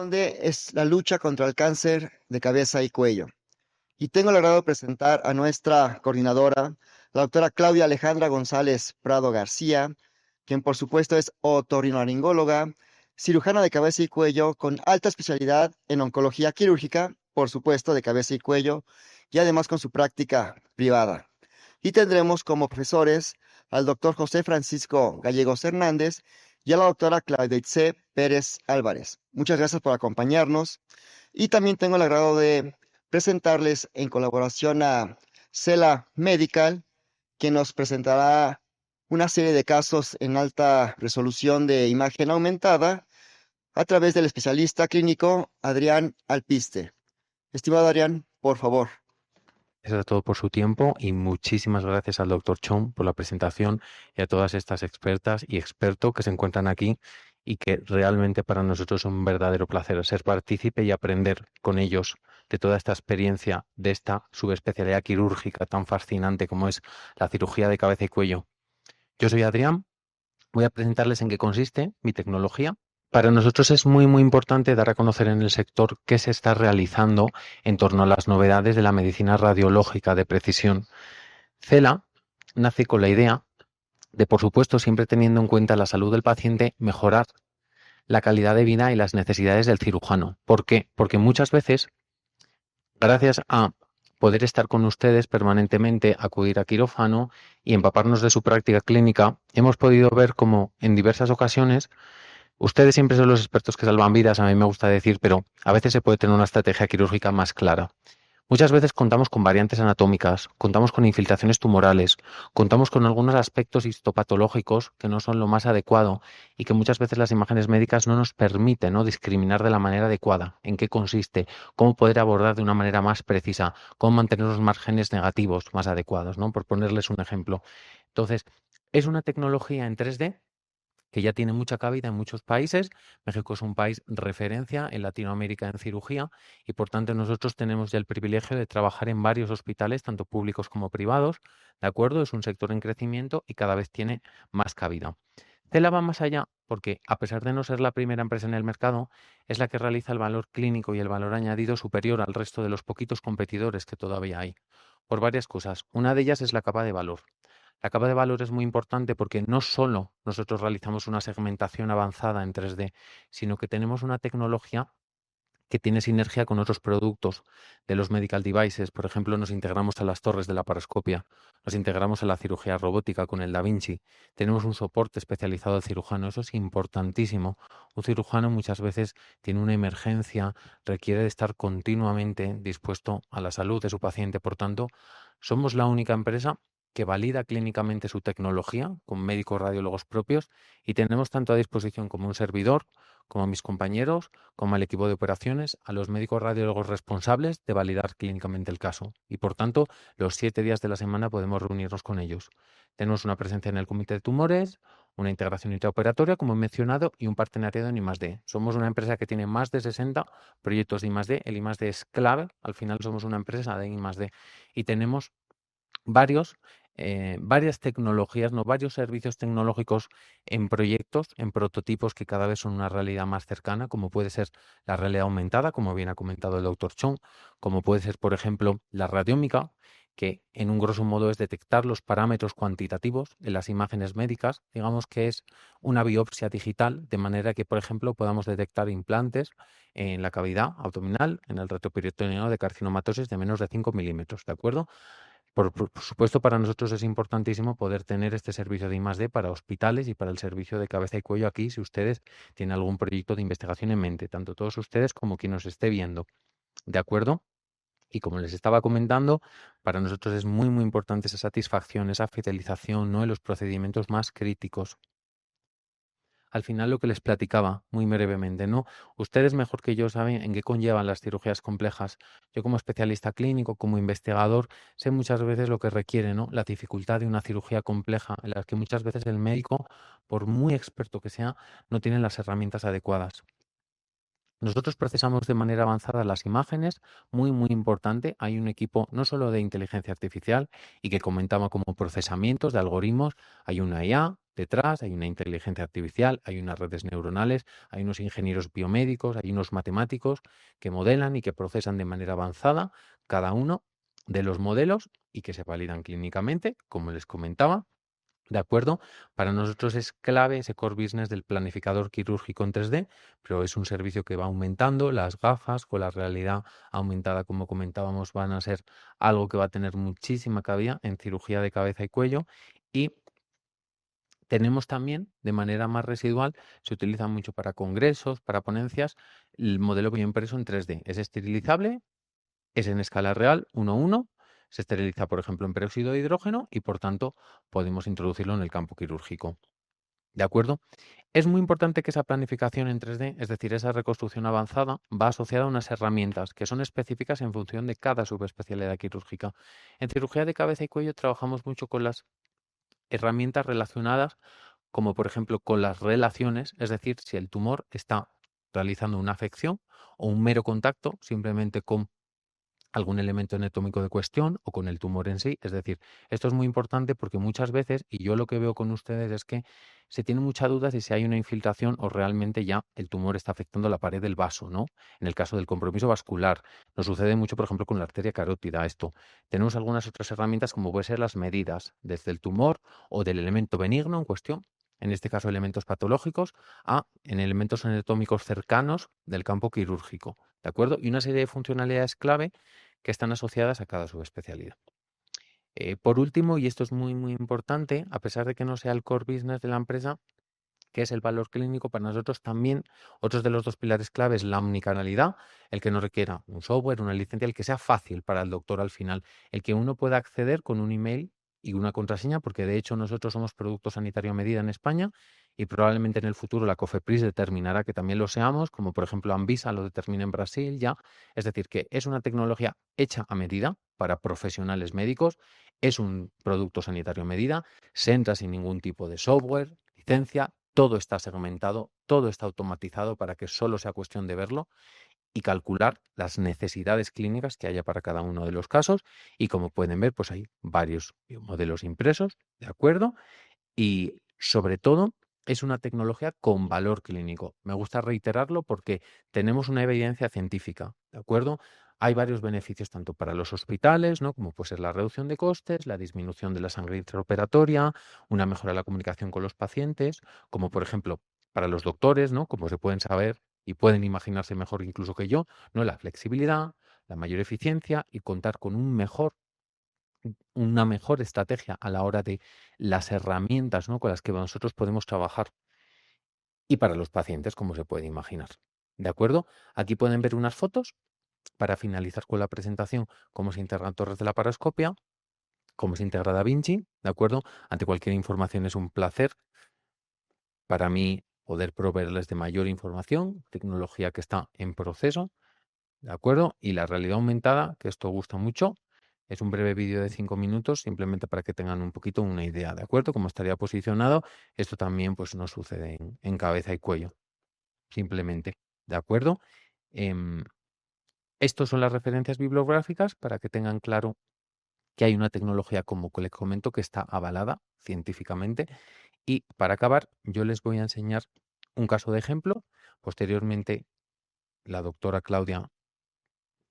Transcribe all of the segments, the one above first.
donde es la lucha contra el cáncer de cabeza y cuello. Y tengo el agrado de presentar a nuestra coordinadora, la doctora Claudia Alejandra González Prado García, quien por supuesto es otorrinolaringóloga, cirujana de cabeza y cuello con alta especialidad en oncología quirúrgica, por supuesto de cabeza y cuello, y además con su práctica privada. Y tendremos como profesores al doctor José Francisco Gallegos Hernández y a la doctora Claudia Itze Pérez Álvarez. Muchas gracias por acompañarnos. Y también tengo el agrado de presentarles en colaboración a Cela Medical, que nos presentará una serie de casos en alta resolución de imagen aumentada a través del especialista clínico Adrián Alpiste. Estimado Adrián, por favor. Gracias a todos por su tiempo y muchísimas gracias al doctor Chong por la presentación y a todas estas expertas y expertos que se encuentran aquí y que realmente para nosotros es un verdadero placer ser partícipe y aprender con ellos de toda esta experiencia de esta subespecialidad quirúrgica tan fascinante como es la cirugía de cabeza y cuello. Yo soy Adrián, voy a presentarles en qué consiste mi tecnología. Para nosotros es muy importante dar a conocer en el sector qué se está realizando en torno a las novedades de la medicina radiológica de precisión. CELA nace con la idea de, por supuesto, siempre teniendo en cuenta la salud del paciente, mejorar la calidad de vida y las necesidades del cirujano. ¿Por qué? Porque muchas veces, gracias a poder estar con ustedes permanentemente, acudir a quirófano y empaparnos de su práctica clínica, hemos podido ver cómo en diversas ocasiones ustedes siempre son los expertos que salvan vidas, a mí me gusta decir, pero a veces se puede tener una estrategia quirúrgica más clara. Muchas veces contamos con variantes anatómicas, contamos con infiltraciones tumorales, contamos con algunos aspectos histopatológicos que no son lo más adecuado y que muchas veces las imágenes médicas no nos permiten, ¿no?, discriminar de la manera adecuada, en qué consiste, cómo poder abordar de una manera más precisa, cómo mantener los márgenes negativos más adecuados, ¿no? Por ponerles un ejemplo. Entonces, es una tecnología en 3D que ya tiene mucha cabida en muchos países. México es un país referencia en Latinoamérica en cirugía y por tanto nosotros tenemos ya el privilegio de trabajar en varios hospitales, tanto públicos como privados, ¿de acuerdo? Es un sector en crecimiento y cada vez tiene más cabida. Cela va más allá porque, a pesar de no ser la primera empresa en el mercado, es la que realiza el valor clínico y el valor añadido superior al resto de los poquitos competidores que todavía hay, por varias cosas. Una de ellas es la capa de valor. La capa de valor es muy importante porque no solo nosotros realizamos una segmentación avanzada en 3D, sino que tenemos una tecnología que tiene sinergia con otros productos de los medical devices. Por ejemplo, nos integramos a las torres de la paroscopia, nos integramos a la cirugía robótica con el Da Vinci, tenemos un soporte especializado al cirujano. Eso es importantísimo. Un cirujano muchas veces tiene una emergencia, requiere de estar continuamente dispuesto a la salud de su paciente. Por tanto, somos la única empresa que valida clínicamente su tecnología con médicos radiólogos propios y tenemos tanto a disposición como un servidor, como a mis compañeros, como al equipo de operaciones, a los médicos radiólogos responsables de validar clínicamente el caso. Y por tanto, los 7 días de la semana podemos reunirnos con ellos. Tenemos una presencia en el comité de tumores, una integración intraoperatoria, como he mencionado, y un partenariado en I+D. Somos una empresa que tiene más de 60 proyectos de I+D. El I+D es clave. Al final somos una empresa de I+D. Y tenemos varios, varias tecnologías, no, varios servicios tecnológicos en proyectos, en prototipos que cada vez son una realidad más cercana, como puede ser la realidad aumentada, como bien ha comentado el doctor Chong, como puede ser, por ejemplo, la radiómica, que en un grosso modo es detectar los parámetros cuantitativos en las imágenes médicas. Digamos que es una biopsia digital, de manera que, por ejemplo, podamos detectar implantes en la cavidad abdominal, en el retroperitoneado de carcinomatosis de menos de 5 milímetros, ¿de acuerdo? Por supuesto, para nosotros es importantísimo poder tener este servicio de I+D para hospitales y para el servicio de cabeza y cuello aquí, si ustedes tienen algún proyecto de investigación en mente, tanto todos ustedes como quien nos esté viendo. ¿De acuerdo? Y como les estaba comentando, para nosotros es muy importante esa satisfacción, esa fidelización, ¿no?, en los procedimientos más críticos. Al final lo que les platicaba muy brevemente, ¿no? Ustedes mejor que yo saben en qué conllevan las cirugías complejas. Yo como especialista clínico, como investigador, sé muchas veces lo que requiere, ¿no?, la dificultad de una cirugía compleja en la que muchas veces el médico, por muy experto que sea, no tiene las herramientas adecuadas. Nosotros procesamos de manera avanzada las imágenes, muy importante. Hay un equipo no solo de inteligencia artificial y que comentaba como procesamientos de algoritmos, hay una IA, detrás, hay una inteligencia artificial, hay unas redes neuronales, hay unos ingenieros biomédicos, hay unos matemáticos que modelan y que procesan de manera avanzada cada uno de los modelos y que se validan clínicamente, como les comentaba. ¿De acuerdo? Para nosotros es clave ese core business del planificador quirúrgico en 3D, pero es un servicio que va aumentando. Las gafas con la realidad aumentada, como comentábamos, van a ser algo que va a tener muchísima cabida en cirugía de cabeza y cuello. Y tenemos también, de manera más residual, se utiliza mucho para congresos, para ponencias, el modelo bioimpreso en 3D. Es esterilizable, es en escala real, 1:1, se esteriliza, por ejemplo, en peróxido de hidrógeno y, por tanto, podemos introducirlo en el campo quirúrgico. ¿De acuerdo? Es muy importante que esa planificación en 3D, es decir, esa reconstrucción avanzada, va asociada a unas herramientas que son específicas en función de cada subespecialidad quirúrgica. En cirugía de cabeza y cuello trabajamos mucho con las herramientas relacionadas, como por ejemplo con las relaciones, es decir, si el tumor está realizando una afección o un mero contacto simplemente con algún elemento anatómico de cuestión o con el tumor en sí. Es decir, esto es muy importante porque muchas veces, y yo lo que veo con ustedes es que se tiene mucha duda de si hay una infiltración o realmente ya el tumor está afectando la pared del vaso, ¿no? En el caso del compromiso vascular, nos sucede mucho, por ejemplo, con la arteria carótida esto. Tenemos algunas otras herramientas como pueden ser las medidas desde el tumor o del elemento benigno en cuestión, en este caso elementos patológicos, a en elementos anatómicos cercanos del campo quirúrgico, ¿de acuerdo? Y una serie de funcionalidades clave que están asociadas a cada subespecialidad. Por último, y esto es muy, muy importante, a pesar de que no sea el core business de la empresa, que es el valor clínico, para nosotros también otros de los dos pilares claves, la omnicanalidad, el que no requiera un software, una licencia, el que sea fácil para el doctor al final, el que uno pueda acceder con un email y una contraseña, porque de hecho nosotros somos producto sanitario a medida en España y probablemente en el futuro la COFEPRIS determinará que también lo seamos, como por ejemplo Anvisa lo determina en Brasil ya. Es decir, que es una tecnología hecha a medida para profesionales médicos, es un producto sanitario a medida, se entra sin ningún tipo de software, licencia, todo está segmentado, todo está automatizado para que solo sea cuestión de verlo y calcular las necesidades clínicas que haya para cada uno de los casos. Y como pueden ver, pues hay varios modelos impresos, ¿de acuerdo? Y sobre todo es una tecnología con valor clínico. Me gusta reiterarlo porque tenemos una evidencia científica, ¿de acuerdo? Hay varios beneficios tanto para los hospitales, ¿no? Como puede ser la reducción de costes, la disminución de la sangre intraoperatoria, una mejora de la comunicación con los pacientes, como por ejemplo para los doctores, ¿no? Como se pueden saber y pueden imaginarse mejor incluso que yo, ¿no? La flexibilidad, la mayor eficiencia y contar con una mejor estrategia a la hora de las herramientas, ¿no? Con las que nosotros podemos trabajar y para los pacientes, como se puede imaginar. ¿De acuerdo? Aquí pueden ver unas fotos para finalizar con la presentación, cómo se integran torres de la paroscopia, cómo se integra Da Vinci, ¿de acuerdo? Ante cualquier información es un placer para mí poder proveerles de mayor información, tecnología que está en proceso, ¿de acuerdo? Y la realidad aumentada, que esto gusta mucho, es un breve vídeo de 5 minutos, simplemente para que tengan un poquito una idea, ¿de acuerdo? Cómo estaría posicionado. Esto también pues no sucede en cabeza y cuello, simplemente, ¿de acuerdo? Em, Estos son las referencias bibliográficas para que tengan claro que hay una tecnología, como que les comento, que está avalada científicamente. Y para acabar, yo les voy a enseñar un caso de ejemplo. Posteriormente, la doctora Claudia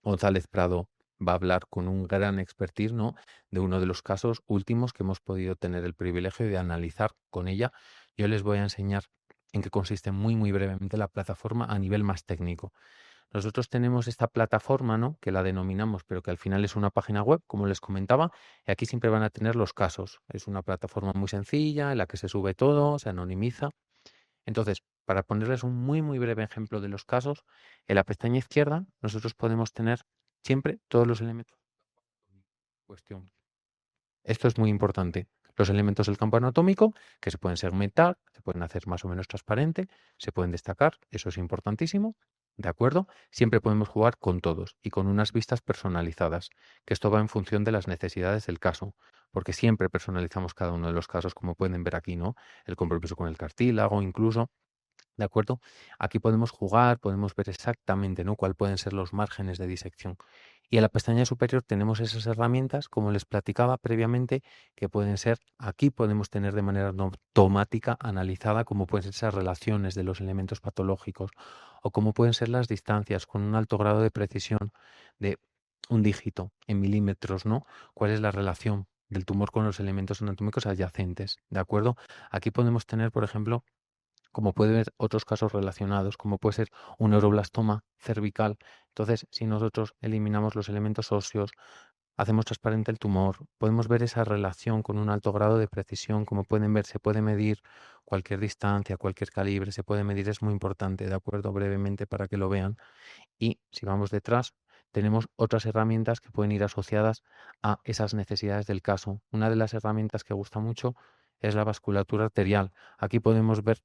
González Prado va a hablar con un gran expertise, ¿no? De uno de los casos últimos que hemos podido tener el privilegio de analizar con ella. Yo les voy a enseñar en qué consiste muy, muy brevemente la plataforma a nivel más técnico. Nosotros tenemos esta plataforma, ¿no? Que la denominamos, pero que al final es una página web, como les comentaba, y aquí siempre van a tener los casos. Es una plataforma muy sencilla en la que se sube todo, se anonimiza. Entonces, para ponerles un muy, muy breve ejemplo de los casos, en la pestaña izquierda nosotros podemos tener siempre todos los elementos en cuestión. Esto es muy importante. Los elementos del campo anatómico que se pueden segmentar, se pueden hacer más o menos transparente, se pueden destacar, eso es importantísimo, ¿de acuerdo? Siempre podemos jugar con todos y con unas vistas personalizadas, que esto va en función de las necesidades del caso, porque siempre personalizamos cada uno de los casos, como pueden ver aquí, ¿no? El compromiso con el cartílago, incluso. ¿De acuerdo? Aquí podemos jugar, podemos ver exactamente, ¿no? Cuál pueden ser los márgenes de disección. Y en la pestaña superior tenemos esas herramientas, como les platicaba previamente, que pueden ser, aquí podemos tener de manera automática analizada cómo pueden ser esas relaciones de los elementos patológicos o cómo pueden ser las distancias con un alto grado de precisión de un dígito en milímetros, ¿no? ¿Cuál es la relación del tumor con los elementos anatómicos adyacentes? ¿De acuerdo? Aquí podemos tener, por ejemplo, como puede haber otros casos relacionados, como puede ser un neuroblastoma cervical. Entonces, si nosotros eliminamos los elementos óseos, hacemos transparente el tumor, podemos ver esa relación con un alto grado de precisión, como pueden ver, se puede medir cualquier distancia, cualquier calibre, se puede medir, es muy importante, ¿de acuerdo? Brevemente para que lo vean. Y si vamos detrás, tenemos otras herramientas que pueden ir asociadas a esas necesidades del caso. Una de las herramientas que gusta mucho es la vasculatura arterial. Aquí podemos ver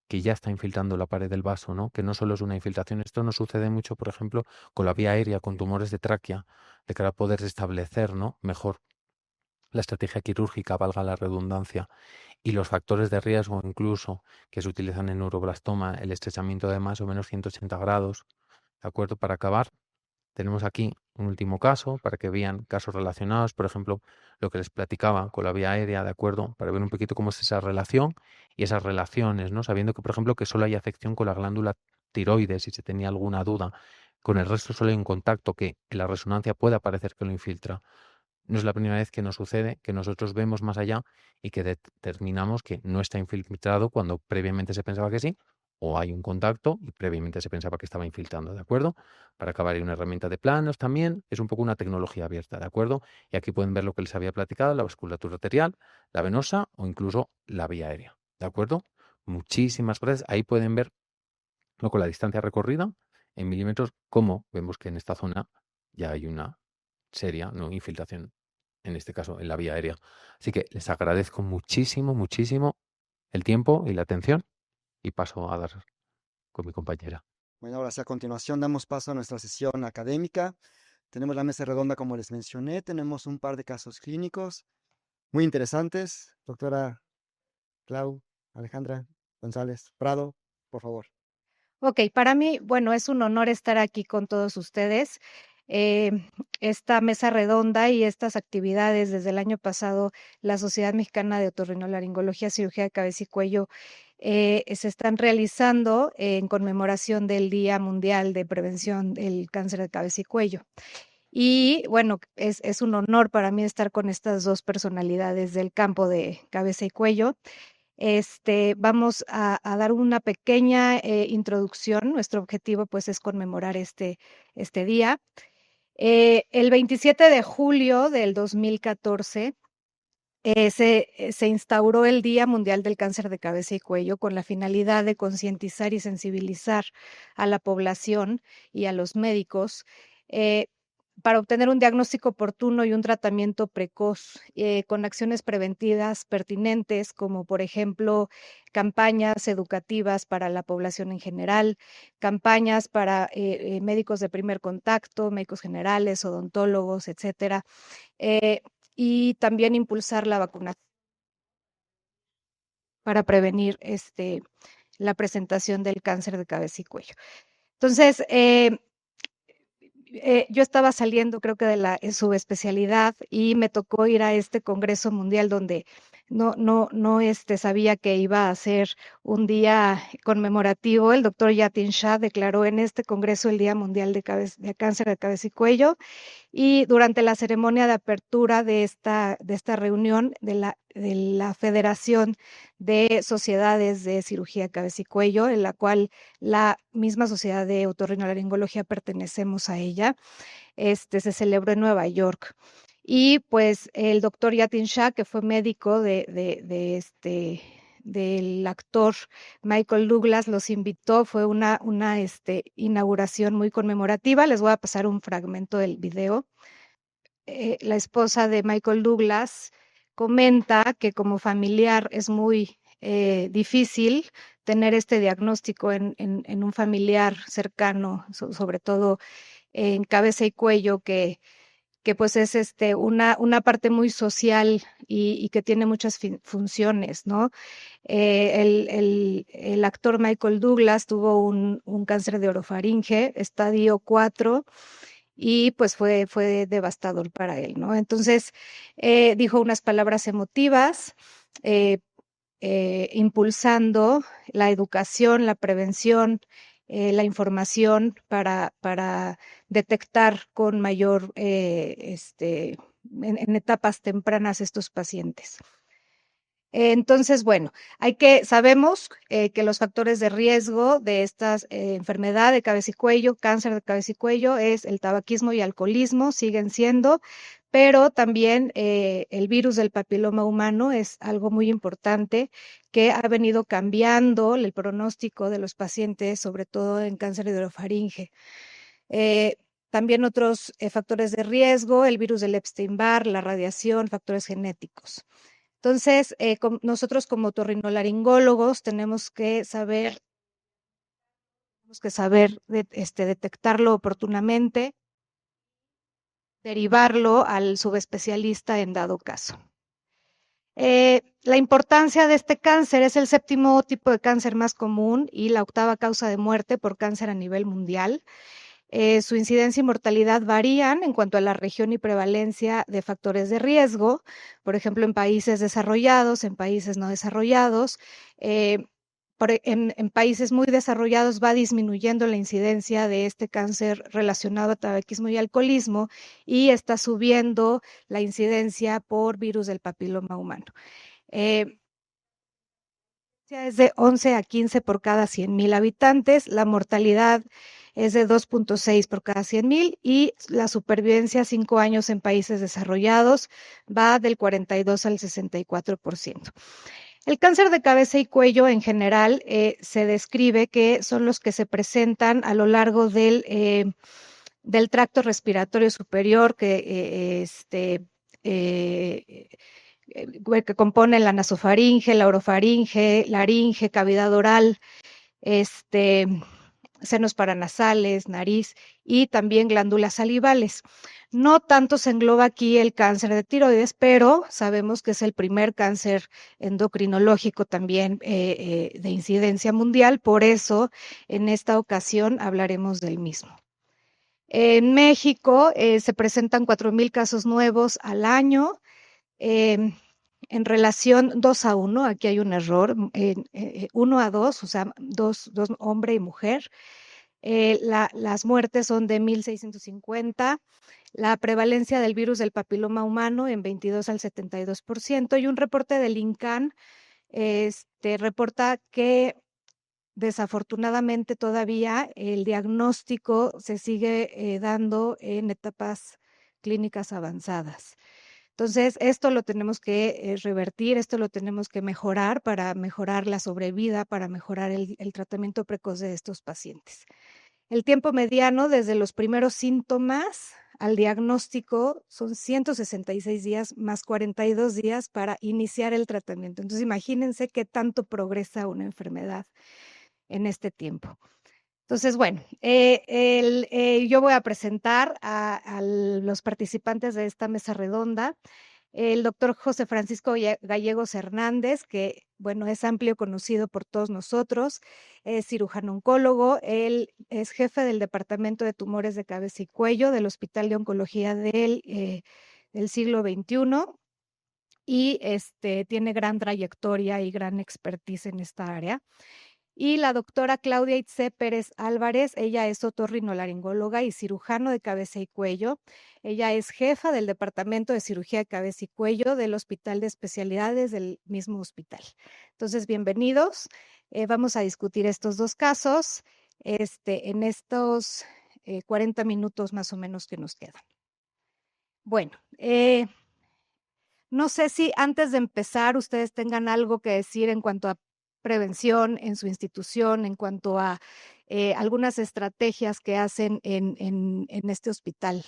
que ya está infiltrando la pared del vaso, ¿no? Que no solo es una infiltración. Esto nos sucede mucho, por ejemplo, con la vía aérea, con tumores de tráquea, de cara a poder establecer, ¿no? Mejor la estrategia quirúrgica, valga la redundancia, y los factores de riesgo incluso que se utilizan en neuroblastoma, el estrechamiento de más o menos 180 grados, ¿de acuerdo? Para acabar, tenemos aquí un último caso para que vean casos relacionados, por ejemplo, lo que les platicaba con la vía aérea, ¿de acuerdo? Para ver un poquito cómo es esa relación y esas relaciones, ¿no? Sabiendo que, por ejemplo, que solo hay afección con la glándula tiroides, si se tenía alguna duda, con el resto solo hay un contacto que en la resonancia puede parecer que lo infiltra. No es la primera vez que nos sucede, que nosotros vemos más allá y que determinamos que no está infiltrado cuando previamente se pensaba que sí, o hay un contacto y previamente se pensaba que estaba infiltrando, ¿de acuerdo? Para acabar hay una herramienta de planos también, es un poco una tecnología abierta, ¿de acuerdo? Y aquí pueden ver lo que les había platicado, la vasculatura arterial, la venosa o incluso la vía aérea, ¿de acuerdo? Muchísimas gracias. Ahí pueden ver ¿no? Con la distancia recorrida en milímetros, cómo vemos que en esta zona ya hay una seria, ¿no? Infiltración, en este caso en la vía aérea. Así que les agradezco muchísimo, muchísimo el tiempo y la atención y paso a dar con mi compañera. Bueno, ahora sí, a continuación damos paso a nuestra sesión académica. Tenemos la mesa redonda, como les mencioné, tenemos un par de casos clínicos muy interesantes. Doctora Clau, Alejandra González Prado, por favor. Ok, para mí, bueno, es un honor estar aquí con todos ustedes. Esta mesa redonda y estas actividades desde el año pasado, la Sociedad Mexicana de Otorrinolaringología, Cirugía de Cabeza y Cuello, se están realizando en conmemoración del Día Mundial de Prevención del Cáncer de Cabeza y Cuello. Y bueno, es un honor para mí estar con estas dos personalidades del campo de cabeza y cuello. Vamos a dar una pequeña introducción. Nuestro objetivo, pues, es conmemorar este día. El 27 de julio del 2014 se instauró el Día Mundial del Cáncer de Cabeza y Cuello con la finalidad de concientizar y sensibilizar a la población y a los médicos eh, para obtener un diagnóstico oportuno y un tratamiento precoz con acciones preventivas pertinentes, como por ejemplo campañas educativas para la población en general, campañas para médicos de primer contacto, médicos generales, odontólogos, etcétera. Eh, y también impulsar la vacunación para prevenir la presentación del cáncer de cabeza y cuello. Entonces, yo estaba saliendo, creo que de la subespecialidad y me tocó ir a este congreso mundial donde no sabía que iba a ser un día conmemorativo. El doctor Yatin Shah declaró en este congreso el Día Mundial de Cáncer de Cabeza y Cuello. Y durante la ceremonia de apertura de esta reunión de la Federación de Sociedades de Cirugía de Cabeza y Cuello, en la cual la misma Sociedad de Otorrinolaringología pertenecemos a ella, se celebró en Nueva York. Y pues el doctor Yatin Shah, que fue médico del actor Michael Douglas, los invitó, fue una inauguración muy conmemorativa. Les voy a pasar un fragmento del video. La esposa de Michael Douglas comenta que como familiar es muy difícil tener este diagnóstico en un familiar cercano, sobre todo en cabeza y cuello, que pues es una parte muy social y que tiene muchas funciones, ¿no? El actor Michael Douglas tuvo un cáncer de orofaringe, estadio 4, y pues fue devastador para él, ¿no? Entonces, dijo unas palabras emotivas, eh, impulsando la educación, la prevención, la información para detectar con mayor, en etapas tempranas estos pacientes. Entonces, bueno, sabemos que los factores de riesgo de estas enfermedad de cabeza y cuello, cáncer de cabeza y cuello, es el tabaquismo y alcoholismo, siguen siendo, pero también el virus del papiloma humano es algo muy importante que ha venido cambiando el pronóstico de los pacientes, sobre todo en cáncer de orofaringe. Eh, También otros factores de riesgo, el virus del Epstein-Barr, la radiación, factores genéticos. Entonces, nosotros como otorrinolaringólogos tenemos que saber detectarlo oportunamente, derivarlo al subespecialista en dado caso. La importancia de este cáncer: es el 7º tipo de cáncer más común y la 8ª causa de muerte por cáncer a nivel mundial. Su incidencia y mortalidad varían en cuanto a la región y prevalencia de factores de riesgo, por ejemplo, en países desarrollados, en países no desarrollados. En países muy desarrollados va disminuyendo la incidencia de este cáncer relacionado a tabaquismo y alcoholismo, y está subiendo la incidencia por virus del papiloma humano. Es de 11 a 15 por cada 100,000 habitantes, la mortalidad es de 2.6 por cada 100,000 y la supervivencia a 5 años en países desarrollados va del 42 al 64%. El cáncer de cabeza y cuello en general se describe que son los que se presentan a lo largo del tracto respiratorio superior, que que compone la nasofaringe, la orofaringe, laringe, cavidad oral, senos paranasales, nariz y también glándulas salivales. No tanto se engloba aquí el cáncer de tiroides, pero sabemos que es el primer cáncer endocrinológico también de incidencia mundial, por eso en esta ocasión hablaremos del mismo. En México se presentan 4,000 casos nuevos al año. En relación 2:1, aquí hay un error, 1:2, o sea, dos hombre y mujer. Las muertes son de 1,650. La prevalencia del virus del papiloma humano en 22 al 72%, y un reporte del INCAN reporta que desafortunadamente todavía el diagnóstico se sigue dando en etapas clínicas avanzadas. Entonces, esto lo tenemos que revertir, esto lo tenemos que mejorar para mejorar la sobrevida, para mejorar el tratamiento precoz de estos pacientes. El tiempo mediano desde los primeros síntomas al diagnóstico son 166 días más 42 días para iniciar el tratamiento. Entonces, imagínense qué tanto progresa una enfermedad en este tiempo. Entonces, bueno, yo voy a presentar a los participantes de esta mesa redonda. El doctor José Francisco Gallegos Hernández, que, bueno, es amplio conocido por todos nosotros, es cirujano oncólogo, él es jefe del Departamento de Tumores de Cabeza y Cuello del Hospital de Oncología del siglo XXI, y tiene gran trayectoria y gran expertise en esta área. Y la doctora Claudia Itze Pérez Álvarez, ella es otorrinolaringóloga y cirujano de cabeza y cuello. Ella es jefa del Departamento de Cirugía de Cabeza y Cuello del Hospital de Especialidades del mismo hospital. Entonces, bienvenidos. Vamos a discutir estos dos casos en estos 40 minutos más o menos que nos quedan. Bueno, no sé si antes de empezar ustedes tengan algo que decir en cuanto a prevención en su institución, en cuanto a algunas estrategias que hacen en este hospital.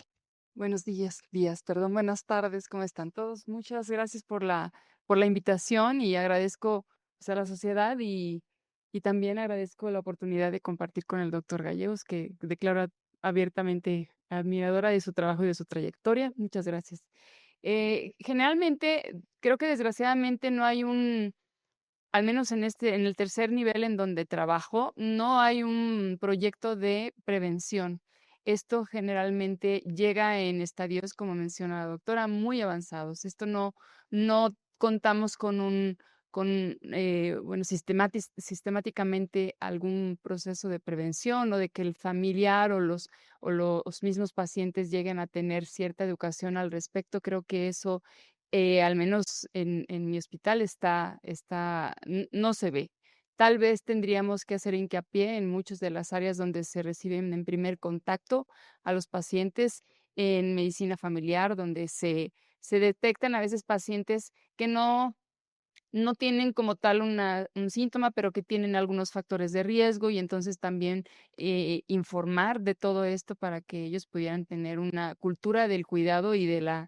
Buenos días, perdón, buenas tardes, ¿cómo están todos? Muchas gracias por la invitación y agradezco, pues, a la sociedad y también agradezco la oportunidad de compartir con el doctor Gallegos, que declaro abiertamente admiradora de su trabajo y de su trayectoria. Muchas gracias. Generalmente, creo que desgraciadamente no hay al menos en el tercer nivel en donde trabajo, no hay un proyecto de prevención. esto generalmente llega en estadios, como menciona la doctora, muy avanzados. Esto no contamos bueno, sistemáticamente algún proceso de prevención o de que el familiar o los mismos pacientes lleguen a tener cierta educación al respecto. Creo que eso, al menos en mi hospital, no se ve. Tal vez tendríamos que hacer hincapié en muchas de las áreas donde se reciben en primer contacto a los pacientes en medicina familiar, donde se detectan a veces pacientes que no tienen como tal un síntoma, pero que tienen algunos factores de riesgo y entonces también informar de todo esto para que ellos pudieran tener una cultura del cuidado y de la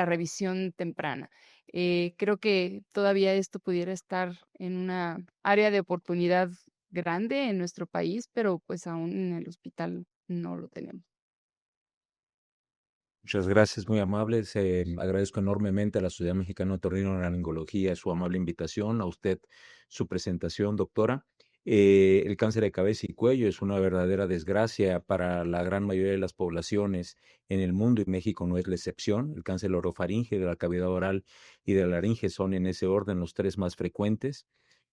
revisión temprana. Creo que todavía esto pudiera estar en una área de oportunidad grande en nuestro país, pero pues aún en el hospital no lo tenemos. Muchas gracias, muy amables. Agradezco enormemente a la Sociedad Mexicana de Otorrinolaringología su amable invitación, a usted su presentación, doctora. El cáncer de cabeza y cuello es una verdadera desgracia para la gran mayoría de las poblaciones en el mundo y México no es la excepción. El cáncer orofaringe, de la cavidad oral y de la laringe son en ese orden los tres más frecuentes.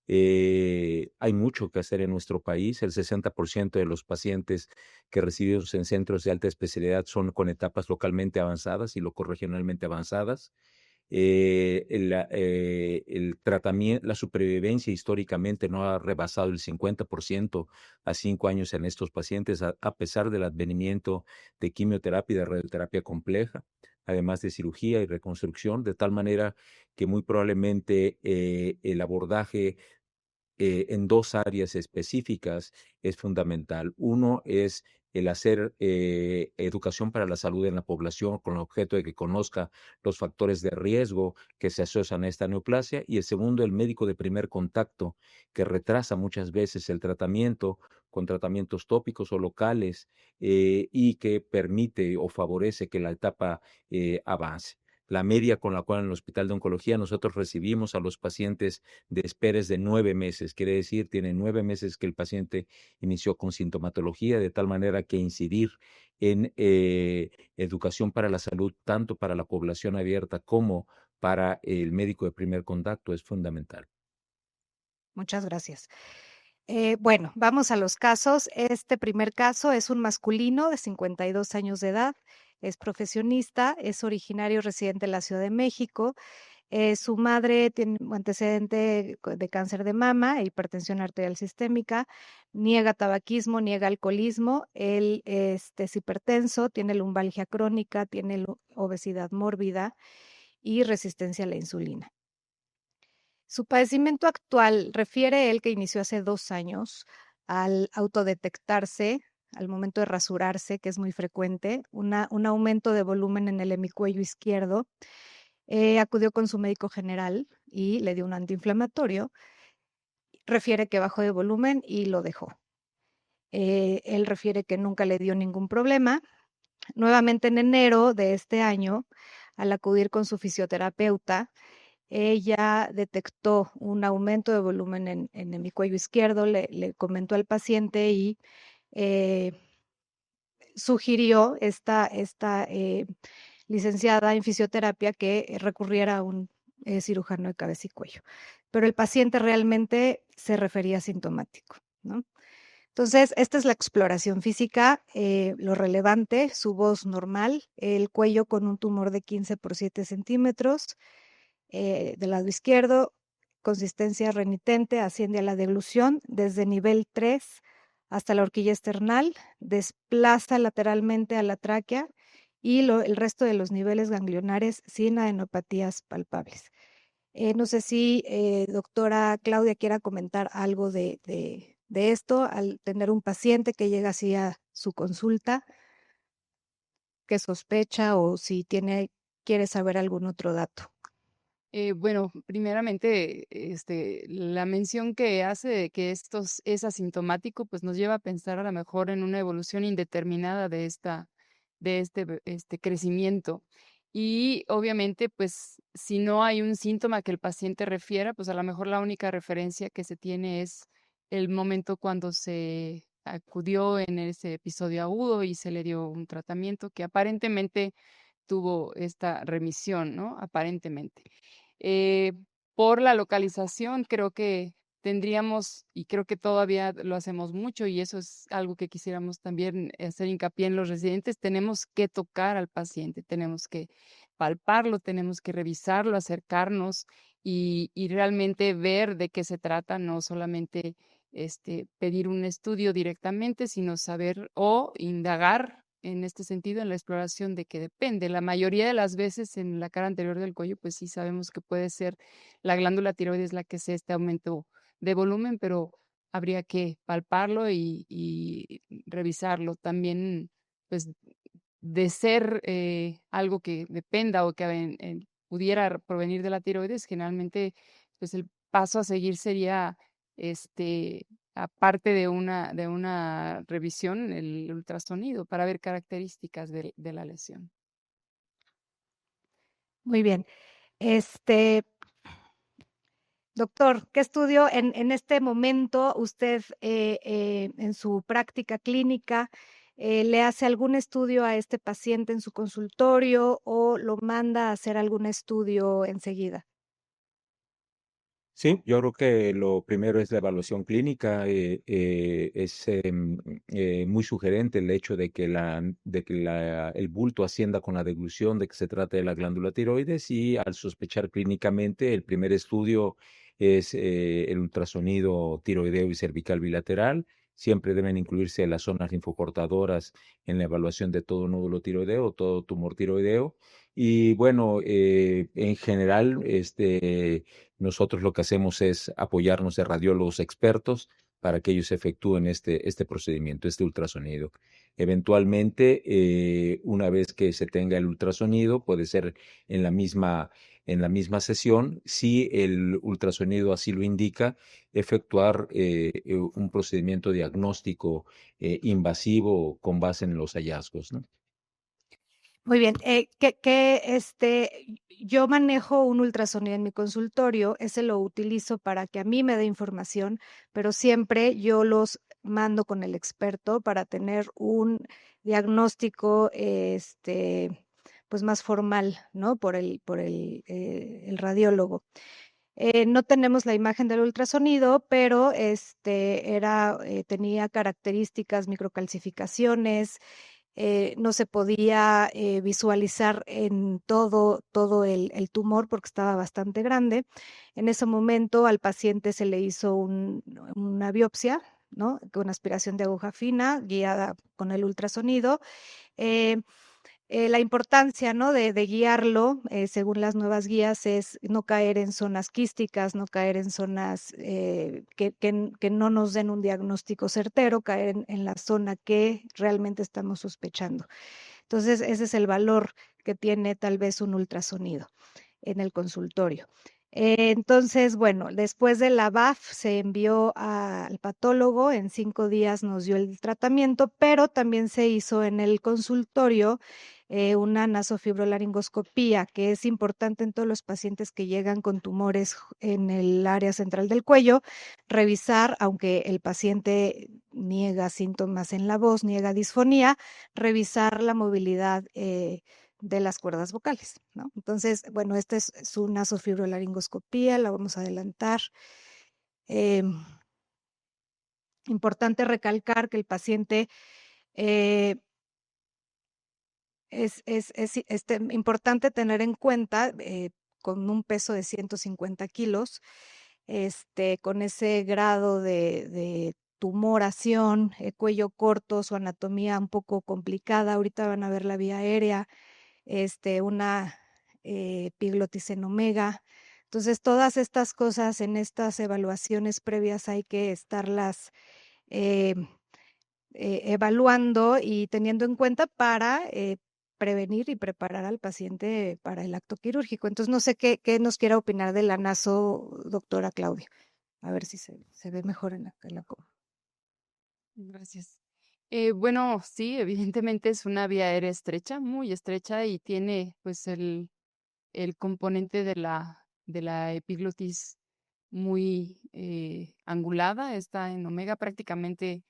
Hay mucho que hacer en nuestro país. El 60% de los pacientes que recibimos en centros de alta especialidad son con etapas localmente avanzadas y regionalmente avanzadas. El tratamiento, la supervivencia históricamente no ha rebasado el 50% a 5 años en estos pacientes, a pesar del advenimiento de quimioterapia y de radioterapia compleja, además de cirugía y reconstrucción, de tal manera que muy probablemente el abordaje en dos áreas específicas es fundamental. Uno es el hacer educación para la salud en la población con el objeto de que conozca los factores de riesgo que se asocian a esta neoplasia. Y el segundo, el médico de primer contacto, que retrasa muchas veces el tratamiento con tratamientos tópicos o locales y que permite o favorece que la etapa avance. La media con la cual en el Hospital de Oncología nosotros recibimos a los pacientes de esperes de 9 meses. Quiere decir, tiene 9 meses que el paciente inició con sintomatología, de tal manera que incidir en educación para la salud, tanto para la población abierta como para el médico de primer contacto, es fundamental. Muchas gracias. Bueno, vamos a los casos. Este primer caso es un masculino de 52 años de edad, es profesionista, es originario residente de la Ciudad de México. Su madre tiene un antecedente de cáncer de mama e hipertensión arterial sistémica, niega tabaquismo, niega alcoholismo, él es hipertenso, tiene lumbalgia crónica, tiene obesidad mórbida y resistencia a la insulina. Su padecimiento actual refiere él que inició hace 2 años al autodetectarse, al momento de rasurarse, que es muy frecuente, un aumento de volumen en el hemicuello izquierdo. Acudió con su médico general y le dio un antiinflamatorio. Refiere que bajó de volumen y lo dejó. Él refiere que nunca le dio ningún problema. Nuevamente en enero de este año, al acudir con su fisioterapeuta, ella detectó un aumento de volumen en mi cuello izquierdo, le comentó al paciente y sugirió esta licenciada en fisioterapia que recurriera a un cirujano de cabeza y cuello. Pero el paciente realmente se refería asintomático, ¿no? Entonces, esta es la exploración física, lo relevante, su voz normal, el cuello con un tumor de 15 por 7 centímetros, del lado izquierdo, consistencia renitente, asciende a la deglución desde nivel 3 hasta la horquilla esternal, desplaza lateralmente a la tráquea y el resto de los niveles ganglionares sin adenopatías palpables. No sé si doctora Claudia quiera comentar algo de esto al tener un paciente que llega así a su consulta, que sospecha o si quiere saber algún otro dato. Bueno, primeramente, la mención que hace de que esto es asintomático, pues nos lleva a pensar a lo mejor en una evolución indeterminada de este crecimiento. Y obviamente, pues si no hay un síntoma que el paciente refiera, pues a lo mejor la única referencia que se tiene es el momento cuando se acudió en ese episodio agudo y se le dio un tratamiento que aparentemente tuvo esta remisión, ¿no? Aparentemente. Eh, por la localización, creo que tendríamos, y creo que todavía lo hacemos mucho, y eso es algo que quisiéramos también hacer hincapié en los residentes, tenemos que tocar al paciente, tenemos que palparlo, tenemos que revisarlo, acercarnos y realmente ver de qué se trata, no solamente pedir un estudio directamente, sino saber o indagar en este sentido en la exploración de qué depende. La mayoría de las veces en la cara anterior del cuello, pues sí sabemos que puede ser la glándula tiroides la que sea este aumento de volumen, pero habría que palparlo y revisarlo. También, pues, de ser algo que dependa o que pudiera provenir de la tiroides, generalmente, pues el paso a seguir sería, aparte de una revisión, el ultrasonido para ver características de la lesión. Muy bien. Doctor, ¿qué estudio en este momento usted en su práctica clínica le hace algún estudio a este paciente en su consultorio o lo manda a hacer algún estudio enseguida? Sí, yo creo que lo primero es la evaluación clínica. Es muy sugerente el hecho de que el bulto ascienda con la deglución, de que se trate de la glándula tiroides, y al sospechar clínicamente, el primer estudio es el ultrasonido tiroideo y cervical bilateral. Siempre deben incluirse las zonas linfoportadoras en la evaluación de todo nódulo tiroideo, todo tumor tiroideo. Y bueno, en general, nosotros lo que hacemos es apoyarnos de radiólogos expertos para que ellos efectúen este procedimiento, este ultrasonido. Eventualmente, una vez que se tenga el ultrasonido, puede ser en la misma sesión, si el ultrasonido así lo indica, efectuar un procedimiento diagnóstico invasivo con base en los hallazgos, ¿no? Muy bien, yo manejo un ultrasonido en mi consultorio, ese lo utilizo para que a mí me dé información, pero siempre yo los mando con el experto para tener un diagnóstico, pues más formal, ¿no? El radiólogo. No tenemos la imagen del ultrasonido, pero tenía características, microcalcificaciones, no se podía visualizar en todo el tumor porque estaba bastante grande. En ese momento al paciente se le hizo una biopsia, ¿no? Con aspiración de aguja fina, guiada con el ultrasonido. Eh, la importancia, ¿no? de guiarlo, según las nuevas guías, es no caer en zonas quísticas, no caer en zonas que no nos den un diagnóstico certero, caer en la zona que realmente estamos sospechando. Entonces, ese es el valor que tiene tal vez un ultrasonido en el consultorio. Entonces, bueno, después de la BAF se envió al patólogo, en 5 días nos dio el tratamiento, pero también se hizo en el consultorio una nasofibrolaringoscopía, que es importante en todos los pacientes que llegan con tumores en el área central del cuello, revisar, aunque el paciente niega síntomas en la voz, niega disfonía, revisar la movilidad de las cuerdas vocales, ¿no? Entonces, bueno, esta es su nasofibrolaringoscopía, la vamos a adelantar. Importante recalcar que el paciente es importante tener en cuenta con un peso de 150 kilos, con ese grado de tumoración, cuello corto, su anatomía un poco complicada. Ahorita van a ver la vía aérea, una epiglotis en omega. Entonces, todas estas cosas en estas evaluaciones previas hay que estarlas eh, evaluando y teniendo en cuenta para prevenir y preparar al paciente para el acto quirúrgico. Entonces, no sé qué nos quiera opinar del ANASO, doctora Claudia. A ver si se ve mejor en la Gracias. Bueno, sí, evidentemente es una vía aérea estrecha, muy estrecha, y tiene pues el componente de la epiglotis muy angulada, está en omega prácticamente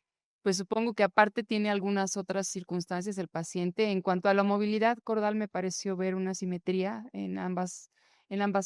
pues supongo que aparte tiene algunas otras circunstancias el paciente. En cuanto a la movilidad cordal, me pareció ver una simetría en ambas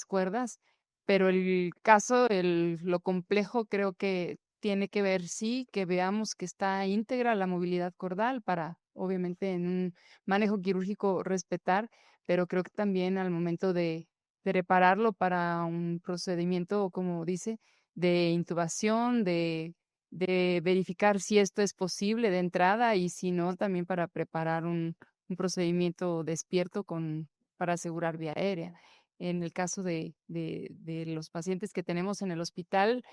cuerdas, pero el caso, lo complejo, creo que tiene que ver, sí, que veamos que está íntegra la movilidad cordal para, obviamente, en un manejo quirúrgico respetar, pero creo que también al momento de repararlo para un procedimiento, como dice, de intubación, de verificar si esto es posible de entrada y si no, también para preparar un procedimiento despierto para asegurar vía aérea. En el caso de los pacientes que tenemos en el hospital,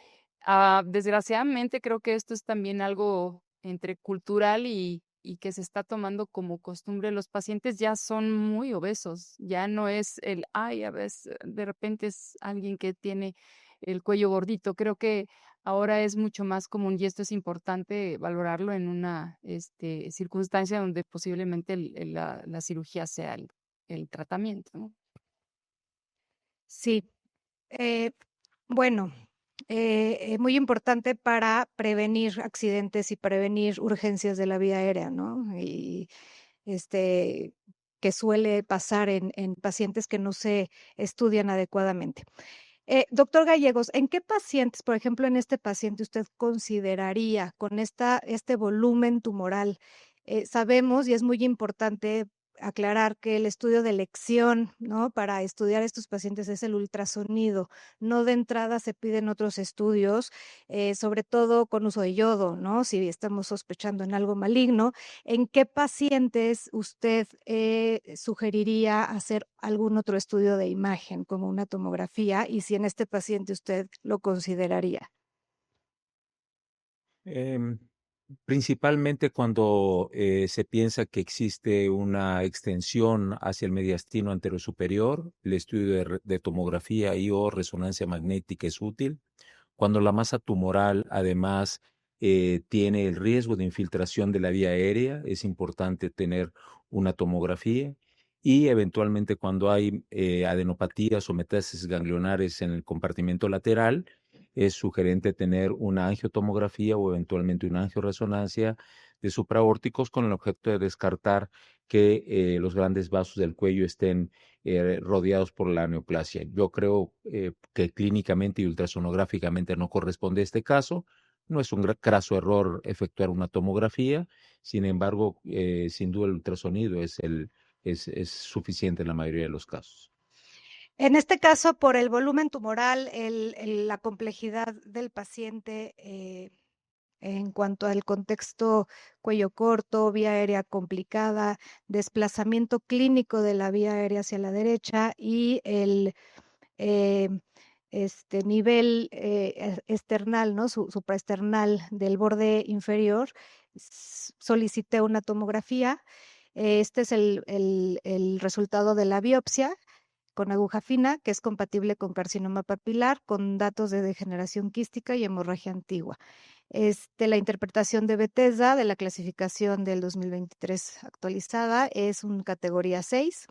desgraciadamente creo que esto es también algo entre cultural y que se está tomando como costumbre. Los pacientes ya son muy obesos, ya no es ay, a veces de repente es alguien que tiene el cuello gordito. Creo que ahora es mucho más común y esto es importante valorarlo en una circunstancia donde posiblemente la cirugía sea el tratamiento, ¿no? Sí, eh, bueno, muy importante para prevenir accidentes y prevenir urgencias de la vía aérea, ¿no? Y este, que suele pasar en pacientes que no se estudian adecuadamente. Doctor Gallegos, ¿en qué pacientes, por ejemplo, en este paciente, usted consideraría con este volumen tumoral? Sabemos, y es muy importante aclarar que el estudio de elección, ¿no? Para estudiar estos pacientes es el ultrasonido. No de entrada se piden otros estudios, sobre todo con uso de yodo, ¿no? Si estamos sospechando en algo maligno. ¿En qué pacientes usted sugeriría hacer algún otro estudio de imagen, como una tomografía? Y si en este paciente usted lo consideraría. Em, Principalmente cuando se piensa que existe una extensión hacia el mediastino anterior superior, el estudio de tomografía y o resonancia magnética es útil. Cuando la masa tumoral además tiene el riesgo de infiltración de la vía aérea, es importante tener una tomografía. Y eventualmente cuando hay adenopatías o metástasis ganglionares en el compartimento lateral, es sugerente tener una angiotomografía o eventualmente una angioresonancia de supraórticos con el objeto de descartar que los grandes vasos del cuello estén rodeados por la neoplasia. Yo creo que clínicamente y ultrasonográficamente no corresponde a este caso. No es un craso error efectuar una tomografía, sin embargo, sin duda el ultrasonido es suficiente en la mayoría de los casos. En este caso, por el volumen tumoral, la complejidad del paciente, en cuanto al contexto cuello corto, vía aérea complicada, desplazamiento clínico de la vía aérea hacia la derecha y el eh, nivel external, ¿no? Supraesternal del borde inferior, solicité una tomografía. Este es el resultado de la biopsia con aguja fina, que es compatible con carcinoma papilar, con datos de degeneración quística y hemorragia antigua. La interpretación de Bethesda de la clasificación del 2023 actualizada es un categoría 6.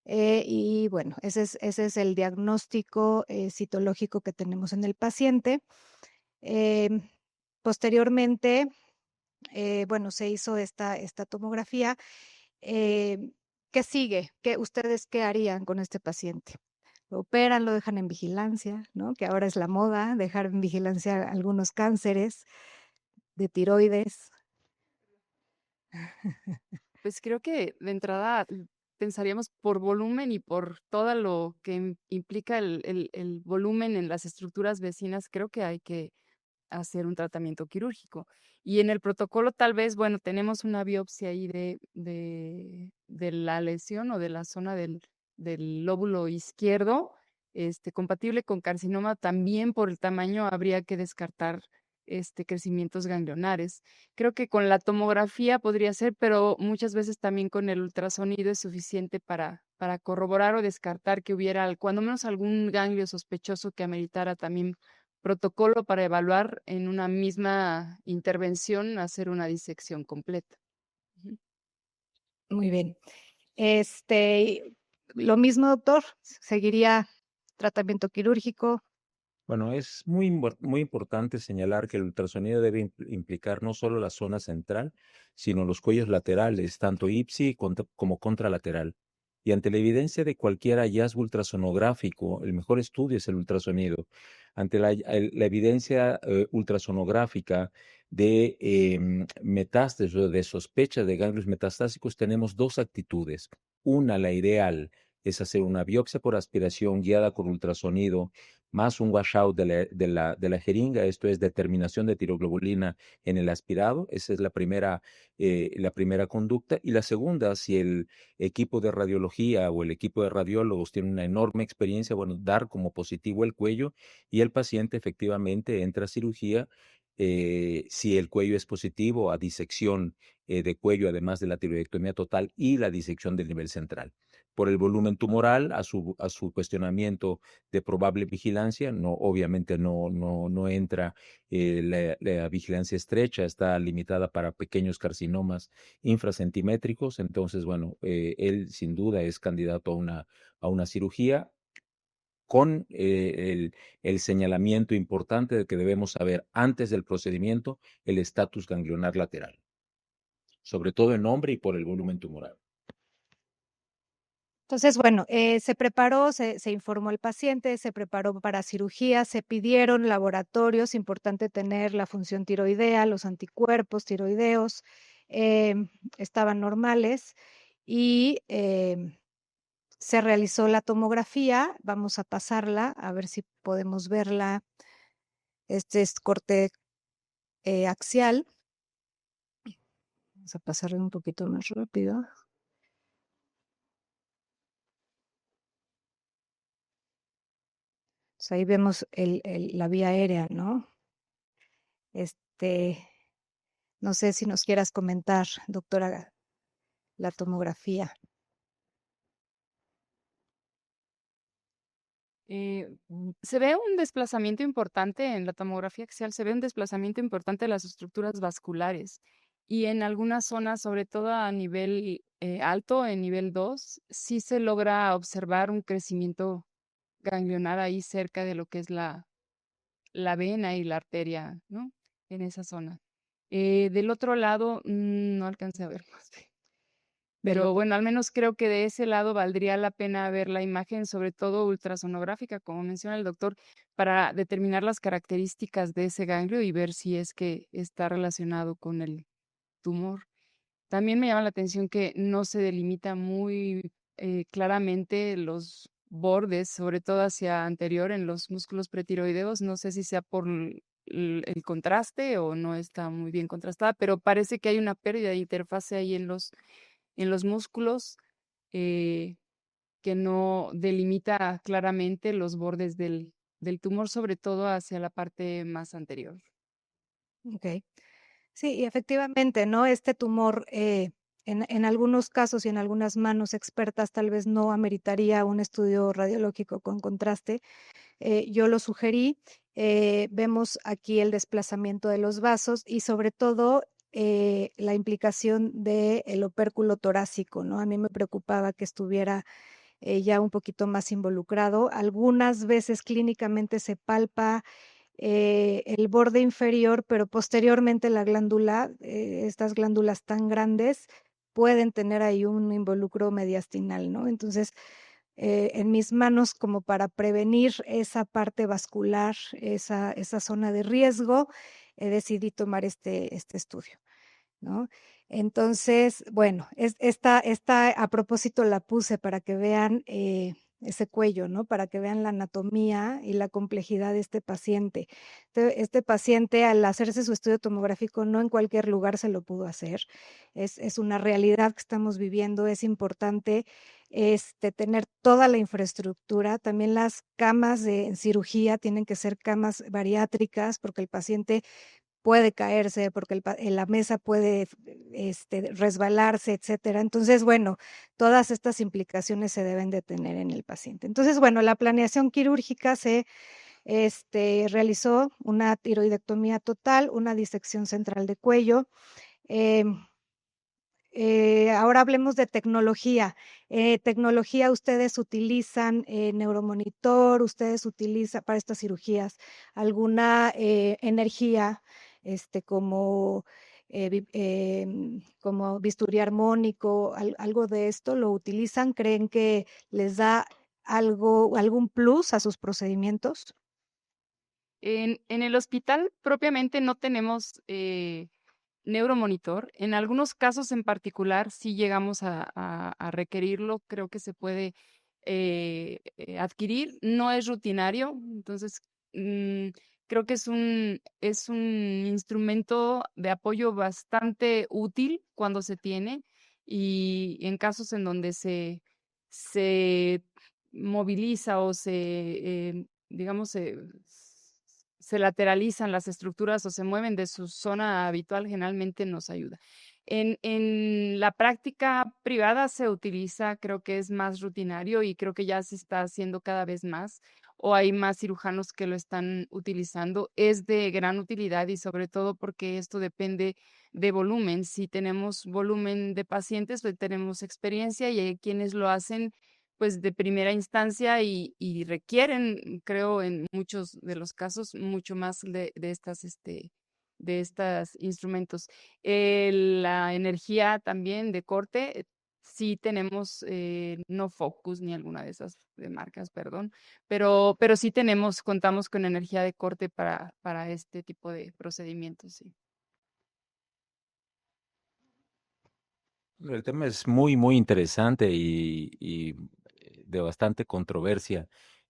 Y bueno, ese es el diagnóstico citológico que tenemos en el paciente. Posteriormente, bueno, se hizo esta tomografía. ¿Qué sigue? ¿Ustedes qué harían con este paciente? Lo operan, lo dejan en vigilancia, ¿no? Que ahora es la moda, dejar en vigilancia algunos cánceres de tiroides. Pues creo que de entrada pensaríamos por volumen y por todo lo que implica el volumen en las estructuras vecinas, creo que hay que hacer un tratamiento quirúrgico. Y en el protocolo tal vez, bueno, tenemos una biopsia ahí de la lesión o de la zona del lóbulo izquierdo, compatible con carcinoma, también por el tamaño habría que descartar crecimientos ganglionares. Creo que con la tomografía podría ser, pero muchas veces también con el ultrasonido es suficiente para corroborar o descartar que hubiera cuando menos algún ganglio sospechoso que ameritara también protocolo para evaluar en una misma intervención, hacer una disección completa. Ujú. Muy bien. Lo mismo, doctor, seguiría tratamiento quirúrgico. Bueno, es muy importante señalar que el ultrasonido debe implicar no solo la zona central, sino los cuellos laterales, tanto ipsi como contralateral. Y ante la evidencia de cualquier hallazgo ultrasonográfico, el mejor estudio es el ultrasonido. Ante la evidencia ultrasonográfica de metástasis o de sospecha de ganglios metastásicos, tenemos dos actitudes. Una, la ideal, es hacer una biopsia por aspiración guiada con ultrasonido más un washout de la jeringa, esto es determinación de tiroglobulina en el aspirado, esa es la primera conducta. Y la segunda, si el equipo de radiología o el equipo de radiólogos tiene una enorme experiencia, bueno, dar como positivo el cuello y el paciente efectivamente entra a cirugía. Si el cuello es positivo, a disección de cuello, además de la tiroidectomía total y la disección del nivel central. Por el volumen tumoral, a su cuestionamiento de probable vigilancia, no, obviamente no entra la vigilancia estrecha, está limitada para pequeños carcinomas infracentimétricos. Entonces, bueno, él sin duda es candidato a una cirugía con el señalamiento importante de que debemos saber antes del procedimiento el estatus ganglionar lateral, sobre todo en hombre y por el volumen tumoral. Entonces, bueno, se preparó, se informó al paciente, se preparó para cirugía, se pidieron laboratorios, importante tener la función tiroidea, los anticuerpos tiroideos, estaban normales y se realizó la tomografía. Vamos a pasarla a ver si podemos verla. Este es corte axial. Vamos a pasarle un poquito más rápido. Pues ahí vemos la vía aérea, ¿no? No sé si nos quieras comentar, doctora, la tomografía. Se ve un desplazamiento importante en la tomografía axial, se ve un desplazamiento importante de las estructuras vasculares y en algunas zonas, sobre todo a nivel alto, en nivel 2, sí se logra observar un crecimiento ganglionar ahí cerca de lo que es la vena y la arteria, ¿no? En esa zona. Del otro lado, no alcancé a ver más. Pero bueno, al menos creo que de ese lado valdría la pena ver la imagen, sobre todo ultrasonográfica, como menciona el doctor, para determinar las características de ese ganglio y ver si es que está relacionado con el tumor. También me llama la atención que no se delimita muy claramente los bordes, sobre todo hacia anterior en los músculos pretiroideos. No sé si sea por el contraste o no está muy bien contrastada, pero parece que hay una pérdida de interfase ahí en los músculos eh, que no delimita claramente los bordes del tumor, sobre todo hacia la parte más anterior. Ok. Sí, y efectivamente, ¿no? Este tumor, en algunos casos y en algunas manos expertas, tal vez no ameritaría un estudio radiológico con contraste. Yo lo sugerí. Vemos aquí el desplazamiento de los vasos y sobre todo la implicación del opérculo torácico, ¿no? A mí me preocupaba que estuviera ya un poquito más involucrado. Algunas veces clínicamente se palpa el borde inferior, pero posteriormente la glándula, estas glándulas tan grandes pueden tener ahí un involucro mediastinal, ¿no? Entonces, en mis manos, como para prevenir esa parte vascular, esa zona de riesgo, decidí tomar este estudio, ¿no? Entonces, bueno, esta a propósito la puse para que vean ese cuello, ¿no? Para que vean la anatomía y la complejidad de este paciente. Este paciente, al hacerse su estudio tomográfico, no en cualquier lugar se lo pudo hacer. Es una realidad que estamos viviendo. Es importante tener toda la infraestructura. También las camas en cirugía tienen que ser camas bariátricas porque el paciente puede caerse, porque la mesa puede, resbalarse, etcétera. Entonces, bueno, todas estas implicaciones se deben de tener en el paciente. Entonces, bueno, la planeación quirúrgica se, realizó una tiroidectomía total, una disección central de cuello, em, ahora hablemos de tecnología. Tecnología, ustedes utilizan neuromonitor, ustedes utilizan para estas cirugías alguna energía, como como bisturí armónico, algo de esto, ¿lo utilizan? ¿Creen que les da algún plus a sus procedimientos? En el hospital propiamente no tenemos neuromonitor. En algunos casos en particular sí llegamos a requerirlo. Creo que se puede adquirir. No es rutinario, entonces mm, creo que es un instrumento de apoyo bastante útil cuando se tiene y en casos en donde se moviliza o digamos, se lateralizan las estructuras o se mueven de su zona habitual, generalmente nos ayuda. En la práctica privada se utiliza, creo que es más rutinario y creo que ya se está haciendo cada vez más o hay más cirujanos que lo están utilizando. Es de gran utilidad y sobre todo porque esto depende de volumen. Si tenemos volumen de pacientes, pues tenemos experiencia y hay quienes lo hacen pues de primera instancia y requieren, creo, en muchos de los casos, mucho más de estas instrumentos. La energía también de corte, sí tenemos, no Focus ni alguna de esas de marcas, perdón, pero sí contamos con energía de corte para este tipo de procedimientos, sí. El tema es muy, muy interesante y de bastante controversia.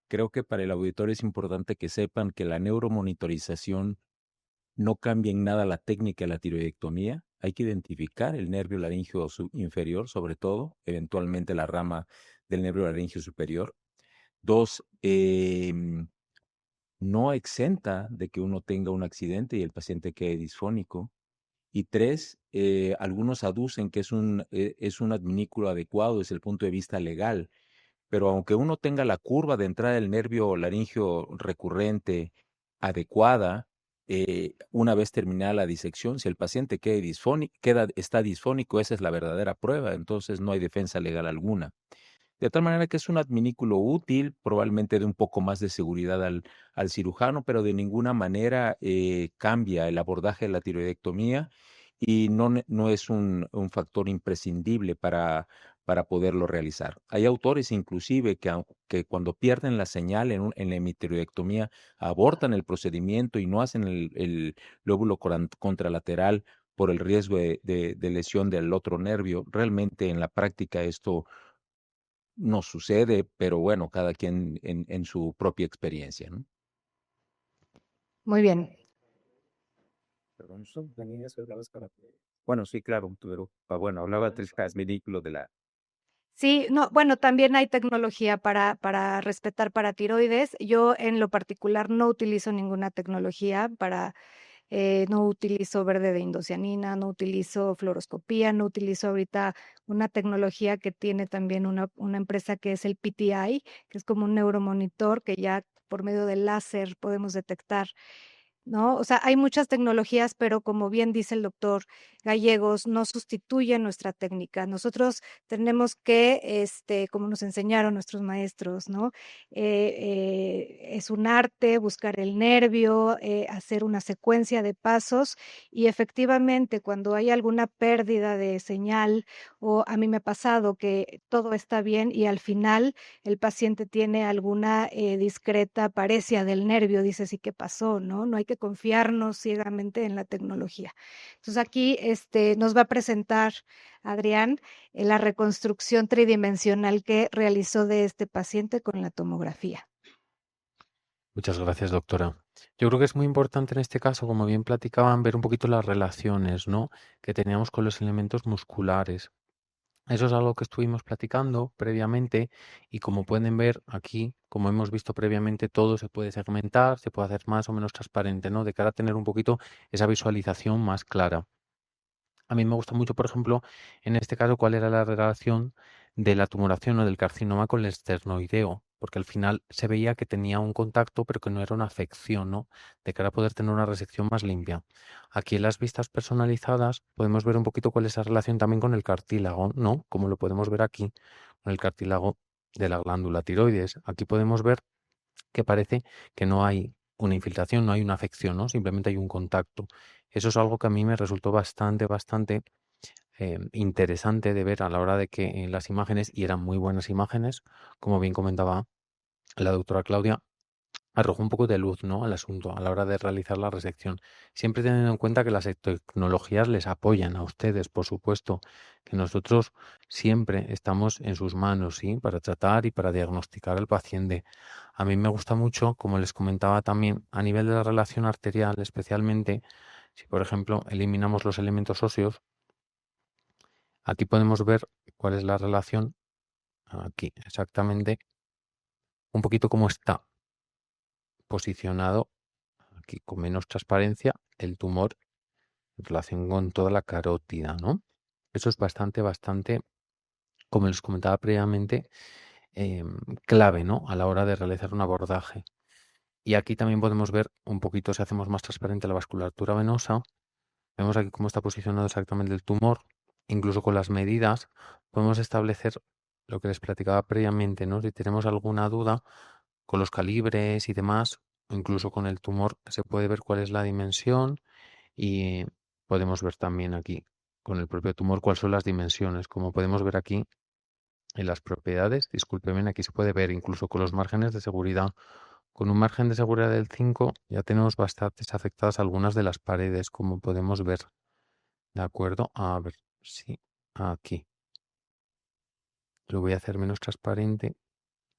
Creo que para el auditorio es importante que sepan que la neuromonitorización no cambia en nada la técnica de la tiroidectomía. Hay que identificar el nervio laríngeo inferior, sobre todo, eventualmente la rama del nervio laríngeo superior. Dos, no exenta de que uno tenga un accidente y el paciente quede disfónico. Y tres, algunos aducen que es un adminículo adecuado desde el punto de vista legal, pero aunque uno tenga la curva de entrada del nervio laríngeo recurrente adecuada, una vez terminada la disección, si el paciente está disfónico, esa es la verdadera prueba, entonces no hay defensa legal alguna. De tal manera que es un adminículo útil, probablemente de un poco más de seguridad al cirujano, pero de ninguna manera cambia el abordaje de la tiroidectomía y no es un factor imprescindible para poderlo realizar. Hay autores inclusive que cuando pierden la señal en la hemitiroidectomía abortan el procedimiento y no hacen el lóbulo contralateral por el riesgo de lesión del otro nervio. Realmente en la práctica esto no sucede, pero bueno, cada quien en su propia experiencia, ¿no? Muy bien. Perdón, bueno, sí, claro, pero bueno, hablaba tres adminículo de la. Sí, no, bueno, también hay tecnología para respetar paratiroides. Yo, en lo particular, no utilizo ninguna tecnología no utilizo verde de indocianina, no utilizo fluoroscopía, no utilizo ahorita una tecnología que tiene también una empresa que es el PTI, que es como un neuromonitor que ya por medio del láser podemos detectar, ¿no? O sea, hay muchas tecnologías, pero como bien dice el doctor Gallegos, no sustituyen nuestra técnica. Nosotros tenemos que, como nos enseñaron nuestros maestros, ¿no? Es un arte buscar el nervio, hacer una secuencia de pasos y efectivamente cuando hay alguna pérdida de señal o a mí me ha pasado que todo está bien y al final el paciente tiene alguna discreta paresia del nervio, dices, ¿y qué pasó? No hay que confiarnos ciegamente en la tecnología. Entonces aquí nos va a presentar Adrián la reconstrucción tridimensional que realizó de este paciente con la tomografía. Muchas gracias, doctora. Yo creo que es muy importante en este caso, como bien platicaban, ver un poquito las relaciones, ¿no?, que teníamos con los elementos musculares. Eso es algo que estuvimos platicando previamente y como pueden ver aquí, como hemos visto previamente, todo se puede segmentar, se puede hacer más o menos transparente, ¿no?, de cara a tener un poquito esa visualización más clara. A mí me gusta mucho, por ejemplo, en este caso, cuál era la relación de la tumoración o del carcinoma con el esternoideo, porque al final se veía que tenía un contacto, pero que no era una afección, ¿no? De cara a poder tener una resección más limpia. Aquí en las vistas personalizadas podemos ver un poquito cuál es esa relación también con el cartílago, ¿no? Como lo podemos ver aquí, con el cartílago de la glándula tiroides. Aquí podemos ver que parece que no hay una infiltración, no hay una afección, ¿no? Simplemente hay un contacto. Eso es algo que a mí me resultó bastante interesante de ver a la hora de que en las imágenes, y eran muy buenas imágenes, como bien comentaba la doctora Claudia, arrojó un poco de luz, ¿no?, al asunto a la hora de realizar la resección. Siempre teniendo en cuenta que las tecnologías les apoyan a ustedes, por supuesto, que nosotros siempre estamos en sus manos, ¿sí?, para tratar y para diagnosticar al paciente. A mí me gusta mucho, como les comentaba también, a nivel de la relación arterial, especialmente si, por ejemplo, eliminamos los elementos óseos, aquí podemos ver cuál es la relación, aquí exactamente, un poquito cómo está posicionado aquí con menos transparencia el tumor en relación con toda la carótida, ¿no? Eso es bastante, como les comentaba previamente, clave, ¿no?, a la hora de realizar un abordaje. Y aquí también podemos ver un poquito, si hacemos más transparente la vasculatura venosa, vemos aquí cómo está posicionado exactamente el tumor. Incluso con las medidas podemos establecer lo que les platicaba previamente, ¿no? Si tenemos alguna duda con los calibres y demás, o incluso con el tumor, se puede ver cuál es la dimensión y podemos ver también aquí con el propio tumor cuáles son las dimensiones. Como podemos ver aquí en las propiedades, discúlpenme, aquí se puede ver incluso con los márgenes de seguridad. Con un margen de seguridad del 5 ya tenemos bastantes afectadas algunas de las paredes, como podemos ver. ¿De acuerdo? A ver, sí, aquí. Lo voy a hacer menos transparente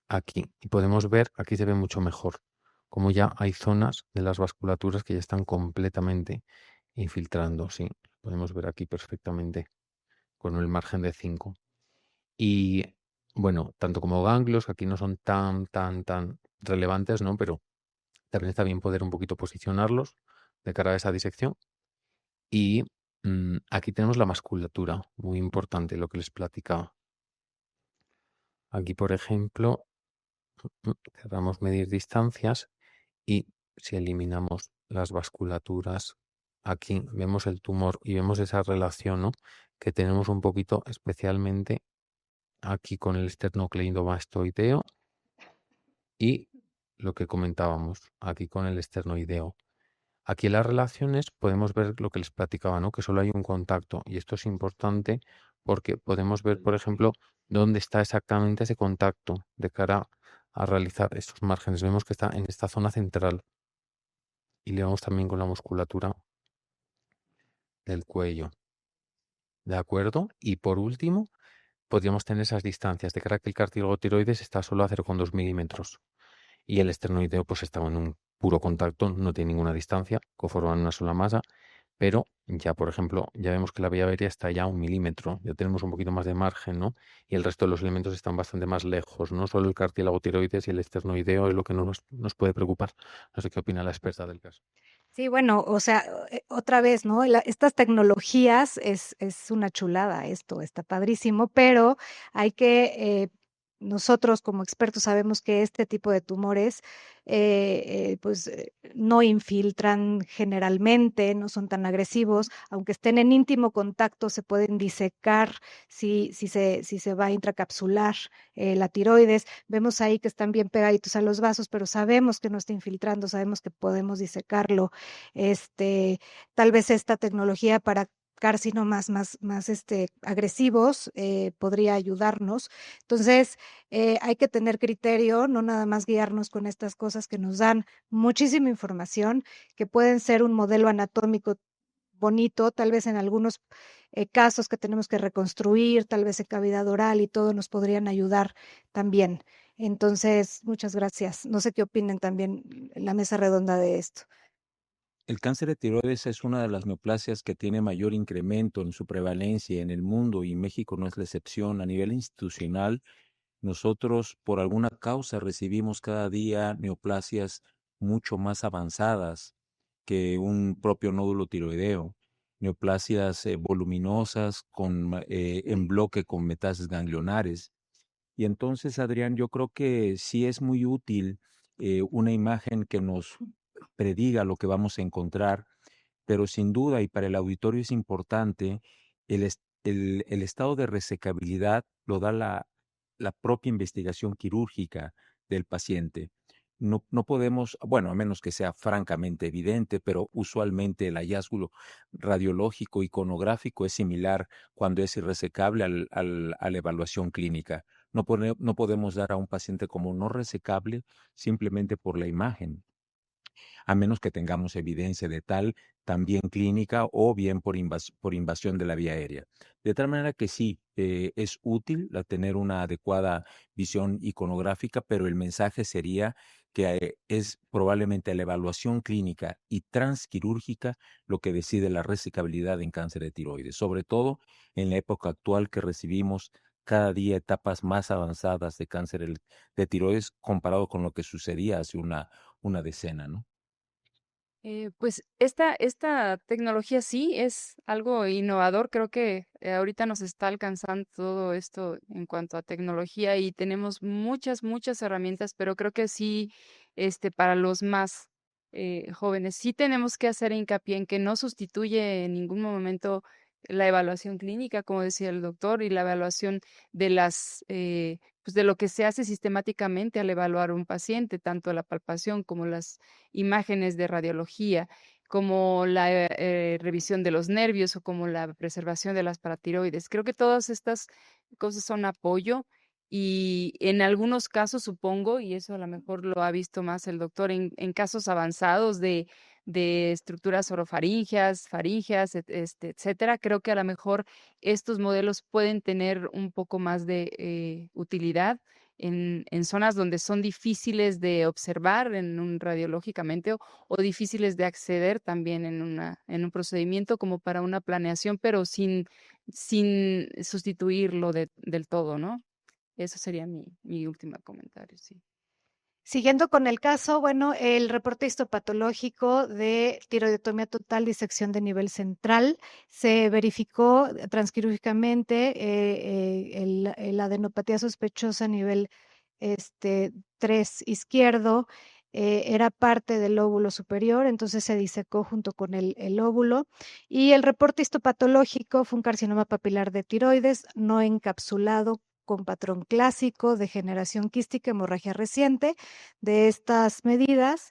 aquí. Y podemos ver, aquí se ve mucho mejor, como ya hay zonas de las vasculaturas que ya están completamente infiltrando, sí. Podemos ver aquí perfectamente con el margen de 5. Y bueno, tanto como ganglios, que aquí no son tan relevantes, ¿no? Pero también está bien poder un poquito posicionarlos de cara a esa disección. Y aquí tenemos la vasculatura, muy importante, lo que les platicaba. Aquí, por ejemplo, queramos medir distancias y si eliminamos las vasculaturas, aquí vemos el tumor y vemos esa relación, ¿no?, que tenemos un poquito especialmente aquí con el esternocleidomastoideo y lo que comentábamos aquí con el esternoideo. Aquí en las relaciones podemos ver lo que les platicaba, ¿no?, que solo hay un contacto y esto es importante porque podemos ver, por ejemplo, dónde está exactamente ese contacto de cara a realizar estos márgenes. Vemos que está en esta zona central y le vamos también con la musculatura del cuello. ¿De acuerdo? Y por último, podríamos tener esas distancias de cara a que el cartílago tiroides está solo a 0,2 milímetros y el esternoideo pues está en un puro contacto, no tiene ninguna distancia, conforman una sola masa, pero ya, por ejemplo, ya vemos que la vía aérea está ya a 1 milímetro, ya tenemos un poquito más de margen, ¿no? Y el resto de los elementos están bastante más lejos, ¿no? Solo el cartílago tiroides y el esternoideo es lo que nos puede preocupar. No sé qué opina la experta del caso. Sí, bueno, o sea, otra vez, ¿no? Estas tecnologías es una chulada esto, está padrísimo, pero hay que, nosotros como expertos sabemos que este tipo de tumores, pues, no infiltran generalmente, no son tan agresivos, aunque estén en íntimo contacto, se pueden disecar si se va a intracapsular, la tiroides. Vemos ahí que están bien pegaditos a los vasos, pero sabemos que no está infiltrando, sabemos que podemos disecarlo. Este, tal vez esta tecnología para carcinomas más, agresivos, podría ayudarnos. Entonces, hay que tener criterio, no nada más guiarnos con estas cosas que nos dan muchísima información, que pueden ser un modelo anatómico bonito, tal vez en algunos, casos que tenemos que reconstruir, tal vez en cavidad oral y todo, nos podrían ayudar también. Entonces, muchas gracias. No sé qué opinen también la mesa redonda de esto. El cáncer de tiroides es una de las neoplasias que tiene mayor incremento en su prevalencia en el mundo y México no es la excepción. A nivel institucional, nosotros por alguna causa recibimos cada día neoplasias mucho más avanzadas que un propio nódulo tiroideo. neoplasias voluminosas en bloque con metástasis ganglionares. Y entonces, Adrián, yo creo que sí es muy útil una imagen que nos prediga lo que vamos a encontrar, pero sin duda, y para el auditorio es importante, el estado de resecabilidad lo da la propia investigación quirúrgica del paciente. No podemos, bueno, a menos que sea francamente evidente, pero usualmente el hallazgo radiológico iconográfico es similar cuando es irresecable a la evaluación clínica. No podemos dar a un paciente como no resecable simplemente por la imagen, a menos que tengamos evidencia de tal, también clínica o bien por invasión de la vía aérea. De tal manera que sí, es útil tener una adecuada visión iconográfica, pero el mensaje sería que es probablemente la evaluación clínica y transquirúrgica lo que decide la resecabilidad en cáncer de tiroides, sobre todo en la época actual que recibimos cada día etapas más avanzadas de cáncer de tiroides comparado con lo que sucedía hace una decena, ¿no? Pues esta tecnología sí es algo innovador. Creo que ahorita nos está alcanzando todo esto en cuanto a tecnología y tenemos muchas herramientas, pero creo que sí, para los más jóvenes, sí tenemos que hacer hincapié en que no sustituye en ningún momento la evaluación clínica, como decía el doctor, y la evaluación de pues de lo que se hace sistemáticamente al evaluar un paciente, tanto la palpación como las imágenes de radiología, como la revisión de los nervios o como la preservación de las paratiroides. Creo que todas estas cosas son apoyo y en algunos casos, supongo, y eso a lo mejor lo ha visto más el doctor, en casos avanzados de estructuras orofaringeas, faringeas, etcétera, creo que a lo mejor estos modelos pueden tener un poco más de utilidad en zonas donde son difíciles de observar radiológicamente o difíciles de acceder también en un procedimiento como para una planeación, pero sin sustituirlo del todo, ¿no? Eso sería mi último comentario, sí. Siguiendo con el caso, bueno, el reporte histopatológico de tiroidotomía total, disección de nivel central, se verificó transquirúrgicamente la adenopatía sospechosa a nivel 3 izquierdo, era parte del lóbulo superior, entonces se disecó junto con el lóbulo, y el reporte histopatológico fue un carcinoma papilar de tiroides no encapsulado con patrón clásico, degeneración quística, hemorragia reciente. De estas medidas,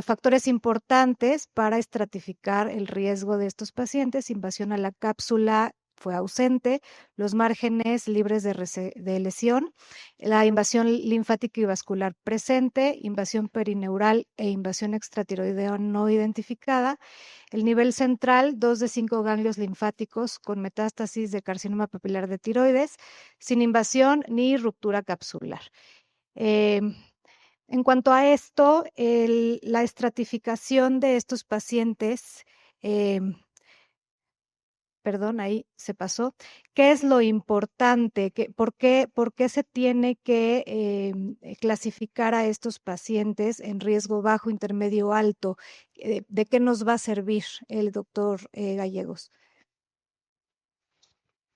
factores importantes para estratificar el riesgo de estos pacientes: invasión a la cápsula fue ausente, los márgenes libres de lesión, la invasión linfática y vascular presente, invasión perineural e invasión extratiroidea no identificada. El nivel central, 2 de 5 ganglios linfáticos con metástasis de carcinoma papilar de tiroides, sin invasión ni ruptura capsular. En cuanto a esto, la estratificación de estos pacientes, perdón, ahí se pasó. ¿Qué es lo importante? ¿Por qué se tiene que clasificar a estos pacientes en riesgo bajo, intermedio, alto? ¿De qué nos va a servir el doctor Gallegos?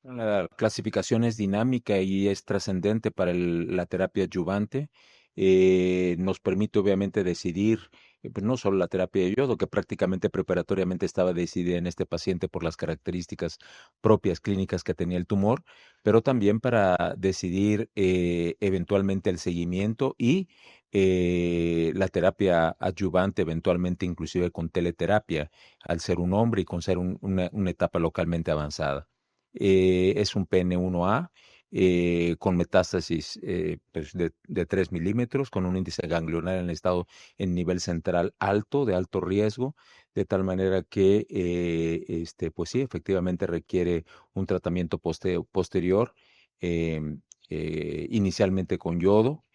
La clasificación es dinámica y es trascendente para la terapia adyuvante. Nos permite obviamente decidir, pues no solo la terapia de yodo, que prácticamente preparatoriamente estaba decidida en este paciente por las características propias clínicas que tenía el tumor, pero también para decidir eventualmente el seguimiento y la terapia adyuvante, eventualmente inclusive con teleterapia, al ser un hombre y con ser una etapa localmente avanzada. Es un PN1A con metástasis pues de 3 milímetros, con un índice ganglionar en estado en nivel central alto, de alto riesgo, de tal manera que, pues sí, efectivamente requiere un tratamiento posterior, inicialmente con yodo.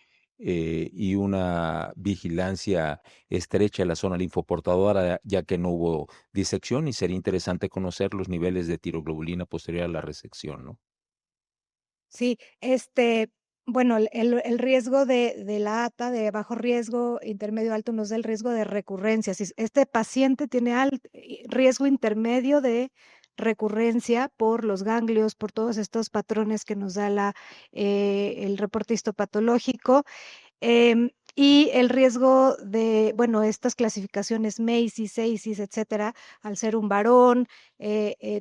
Y una vigilancia estrecha en la zona linfoportadora, ya que no hubo disección, y sería interesante conocer los niveles de tiroglobulina posterior a la resección, ¿no? Sí, bueno, el riesgo de la ATA, de bajo riesgo, intermedio, alto, nos da el riesgo de recurrencia. Si este paciente tiene riesgo intermedio de recurrencia por los ganglios, por todos estos patrones que nos da el reporte histopatológico. Y el riesgo de, bueno, estas clasificaciones Macy's, CEICIS, etcétera, al ser un varón,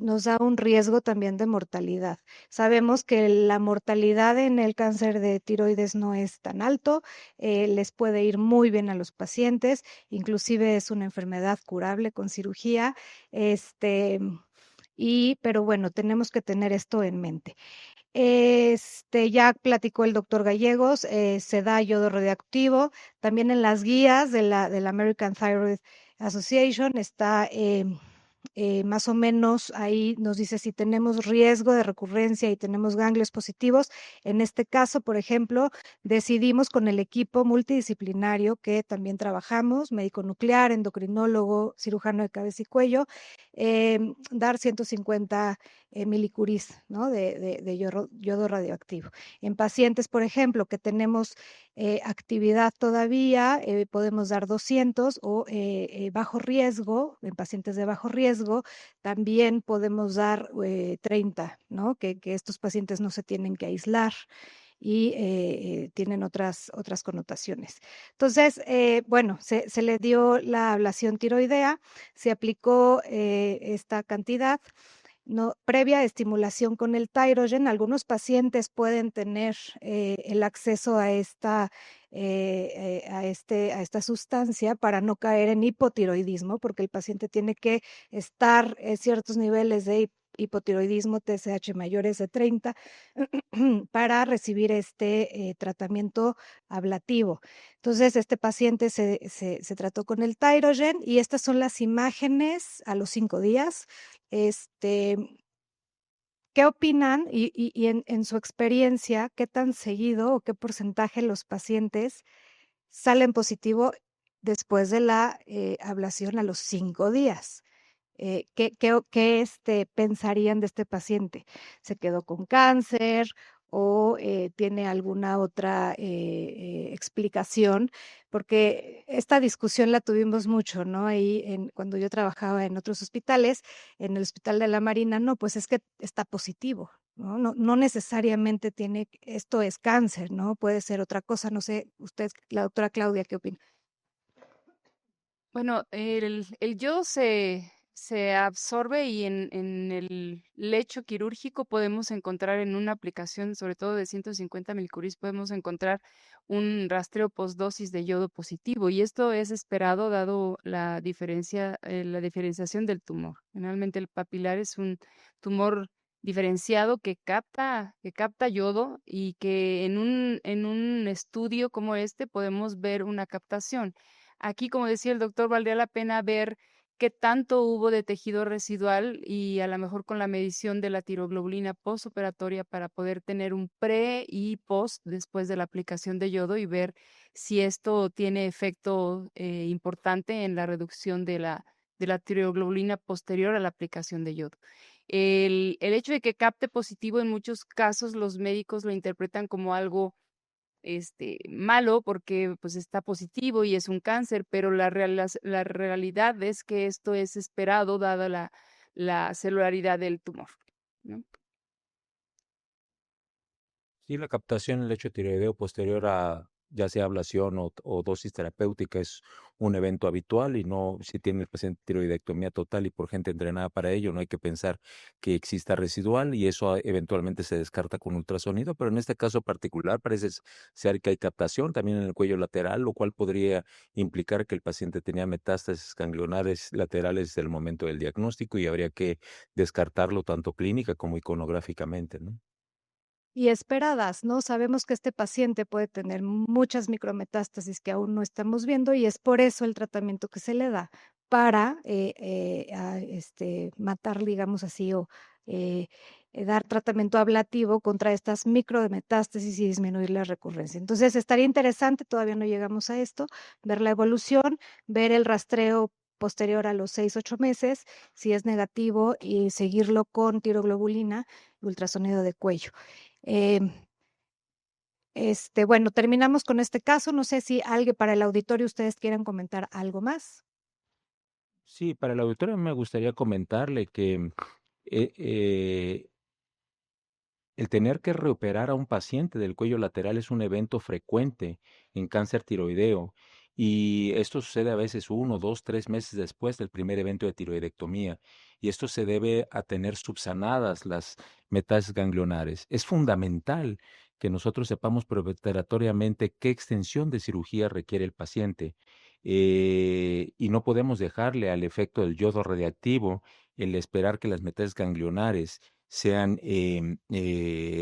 nos da un riesgo también de mortalidad. Sabemos que la mortalidad en el cáncer de tiroides no es tan alto, les puede ir muy bien a los pacientes, inclusive es una enfermedad curable con cirugía, pero bueno, tenemos que tener esto en mente. Ya platicó el doctor Gallegos, se da yodo radioactivo. También en las guías de la American Thyroid Association está más o menos ahí nos dice si tenemos riesgo de recurrencia y tenemos ganglios positivos. En este caso, por ejemplo, decidimos con el equipo multidisciplinario que también trabajamos, médico nuclear, endocrinólogo, cirujano de cabeza y cuello, dar 150 milicuris, ¿no? de yodo radioactivo. En pacientes, por ejemplo, que tenemos actividad todavía, podemos dar 200 o bajo riesgo, en pacientes de bajo riesgo, también podemos dar 30, ¿no? Que estos pacientes no se tienen que aislar y tienen otras connotaciones. Entonces, bueno, se le dio la ablación tiroidea, se aplicó esta cantidad. No, previa estimulación con el Thyrogen, algunos pacientes pueden tener el acceso a esta sustancia para no caer en hipotiroidismo, porque el paciente tiene que estar en ciertos niveles de hipotiroidismo, TSH mayores de 30, para recibir este tratamiento ablativo. Entonces, este paciente se trató con el Thyrogen y estas son las imágenes a los 5 días. ¿Qué opinan y en su experiencia, qué tan seguido o qué porcentaje los pacientes salen positivo después de la ablación a los 5 días? ¿Qué pensarían de este paciente? ¿Se quedó con cáncer o tiene alguna otra explicación? Porque esta discusión la tuvimos mucho, ¿no? Ahí cuando yo trabajaba en otros hospitales, en el Hospital de la Marina, no, pues es que está positivo, ¿no? No necesariamente esto es cáncer, ¿no? Puede ser otra cosa. No sé, usted, la doctora Claudia, ¿qué opina? Bueno, el yodo se absorbe y en el lecho quirúrgico podemos encontrar en una aplicación, sobre todo de 150 milicuris, podemos encontrar un rastreo postdosis de yodo positivo y esto es esperado dado la diferenciación del tumor. Generalmente el papilar es un tumor diferenciado que capta yodo y que en un estudio como este podemos ver una captación. Aquí, como decía el doctor, valdría la pena ver qué tanto hubo de tejido residual y a lo mejor con la medición de la tiroglobulina postoperatoria para poder tener un pre y post después de la aplicación de yodo y ver si esto tiene efecto importante en la reducción de la tiroglobulina posterior a la aplicación de yodo. El hecho de que capte positivo en muchos casos los médicos lo interpretan como algo malo porque pues está positivo y es un cáncer, pero la realidad es que esto es esperado dada la celularidad del tumor, ¿no? Sí, la captación en el lecho tiroideo posterior a ya sea ablación o dosis terapéutica es un evento habitual y no si tiene el paciente tiroidectomía total y por gente entrenada para ello, no hay que pensar que exista residual y eso eventualmente se descarta con ultrasonido, pero en este caso particular parece ser que hay captación también en el cuello lateral, lo cual podría implicar que el paciente tenía metástasis ganglionares laterales desde el momento del diagnóstico y habría que descartarlo tanto clínica como iconográficamente, ¿no? Y esperadas, ¿no? Sabemos que este paciente puede tener muchas micrometástasis que aún no estamos viendo y es por eso el tratamiento que se le da para matar, digamos así, o dar tratamiento ablativo contra estas micrometástasis y disminuir la recurrencia. Entonces, estaría interesante, todavía no llegamos a esto, ver la evolución, ver el rastreo posterior a los 6, 8 meses, si es negativo, y seguirlo con tiroglobulina, ultrasonido de cuello. Em, Bueno, terminamos con este caso. No sé si alguien para el auditorio ustedes quieran comentar algo más. Sí, para el auditorio me gustaría comentarle que eh, eh, el tener que reoperar a un paciente del cuello lateral es un evento frecuente en cáncer tiroideo y esto sucede a veces 1, 2, 3 meses después del primer evento de tiroidectomía y esto se debe a tener subsanadas las metástasis ganglionares. Es fundamental que nosotros sepamos preoperatoriamente qué extensión de cirugía requiere el paciente y no podemos dejarle al efecto del yodo radiactivo el esperar que las metástasis ganglionares sean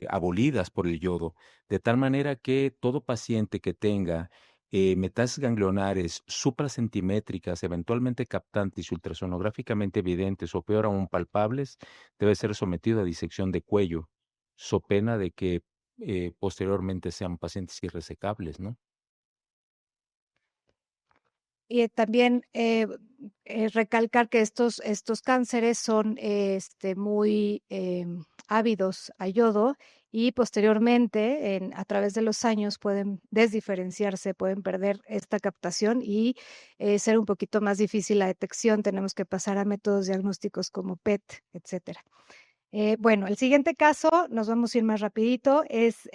abolidas por el yodo, de tal manera que todo paciente que tenga metástasis ganglionares supracentimétricas, eventualmente captantes y ultrasonográficamente evidentes o peor aún palpables, debe ser sometido a disección de cuello, so pena de que posteriormente sean pacientes irresecables, ¿no? Y también recalcar que estos cánceres son muy ávidos a yodo y posteriormente, a través de los años, pueden desdiferenciarse, pueden perder esta captación y ser un poquito más difícil la detección. Tenemos que pasar a métodos diagnósticos como PET, etcétera. Bueno, el siguiente caso, nos vamos a ir más rapidito, es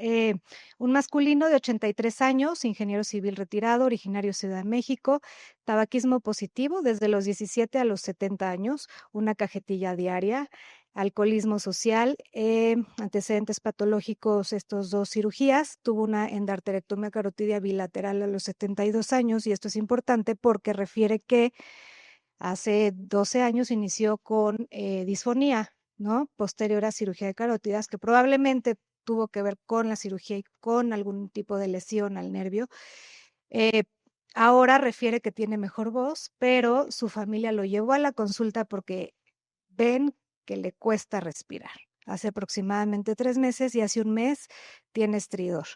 un masculino de 83 años, ingeniero civil retirado, originario de Ciudad de México, tabaquismo positivo desde los 17 a los 70 años, una cajetilla diaria, alcoholismo social, antecedentes patológicos, estos 2 cirugías, tuvo una endarterectomía carotidia bilateral a los 72 años y esto es importante porque refiere que hace 12 años inició con disfonía, ¿no? Posterior a cirugía de carótidas, que probablemente tuvo que ver con la cirugía y con algún tipo de lesión al nervio. Eh, Ahora refiere que tiene mejor voz, pero su familia lo llevó a la consulta porque ven que le cuesta respirar. Hace aproximadamente 3 meses y hace un mes tiene estridor.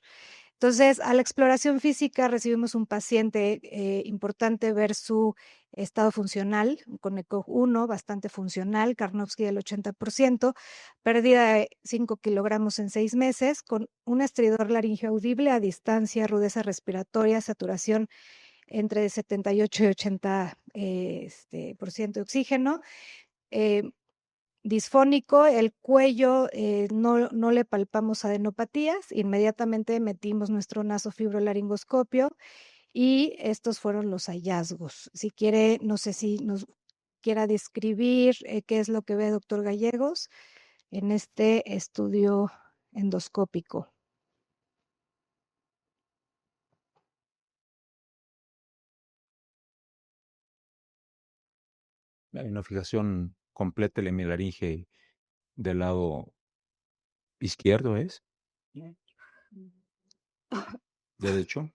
Entonces, a la exploración física recibimos un paciente importante ver su estado funcional, con ECOG 1, bastante funcional, Karnofsky del 80%, pérdida de 5 kilogramos en 6 meses, con un estridor laringio audible a distancia, rudeza respiratoria, saturación entre 78 y 80 por ciento de oxígeno. eh, Disfónico, el cuello, no le palpamos adenopatías, inmediatamente metimos nuestro nasofibrolaringoscopio y estos fueron los hallazgos. Si quiere, no sé si nos quiera describir qué es lo que ve doctor Gallegos en este estudio endoscópico. Hay una fijación completa de la hemilaringe del lado izquierdo, ¿es? Derecho.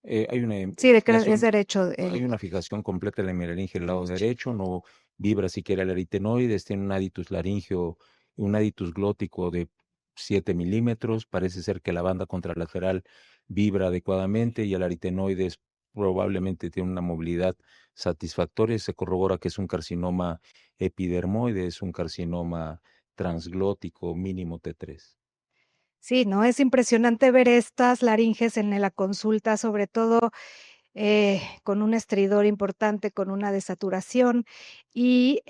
Hay una Sí, de que es fijación, derecho. hay una fijación completa de la hemilaringe del lado derecho, no vibra siquiera el aritenoides, tiene un aditus laringio, un aditus glótico de 7 milímetros, parece ser que la banda contralateral vibra adecuadamente y el aritenoides probablemente tiene una movilidad satisfactoria, se corrobora que es un carcinoma epidermoide, es un carcinoma transglótico mínimo T3. Sí, ¿no? Es impresionante ver estas laringes en la consulta, sobre todo con un estridor importante, con una desaturación. Y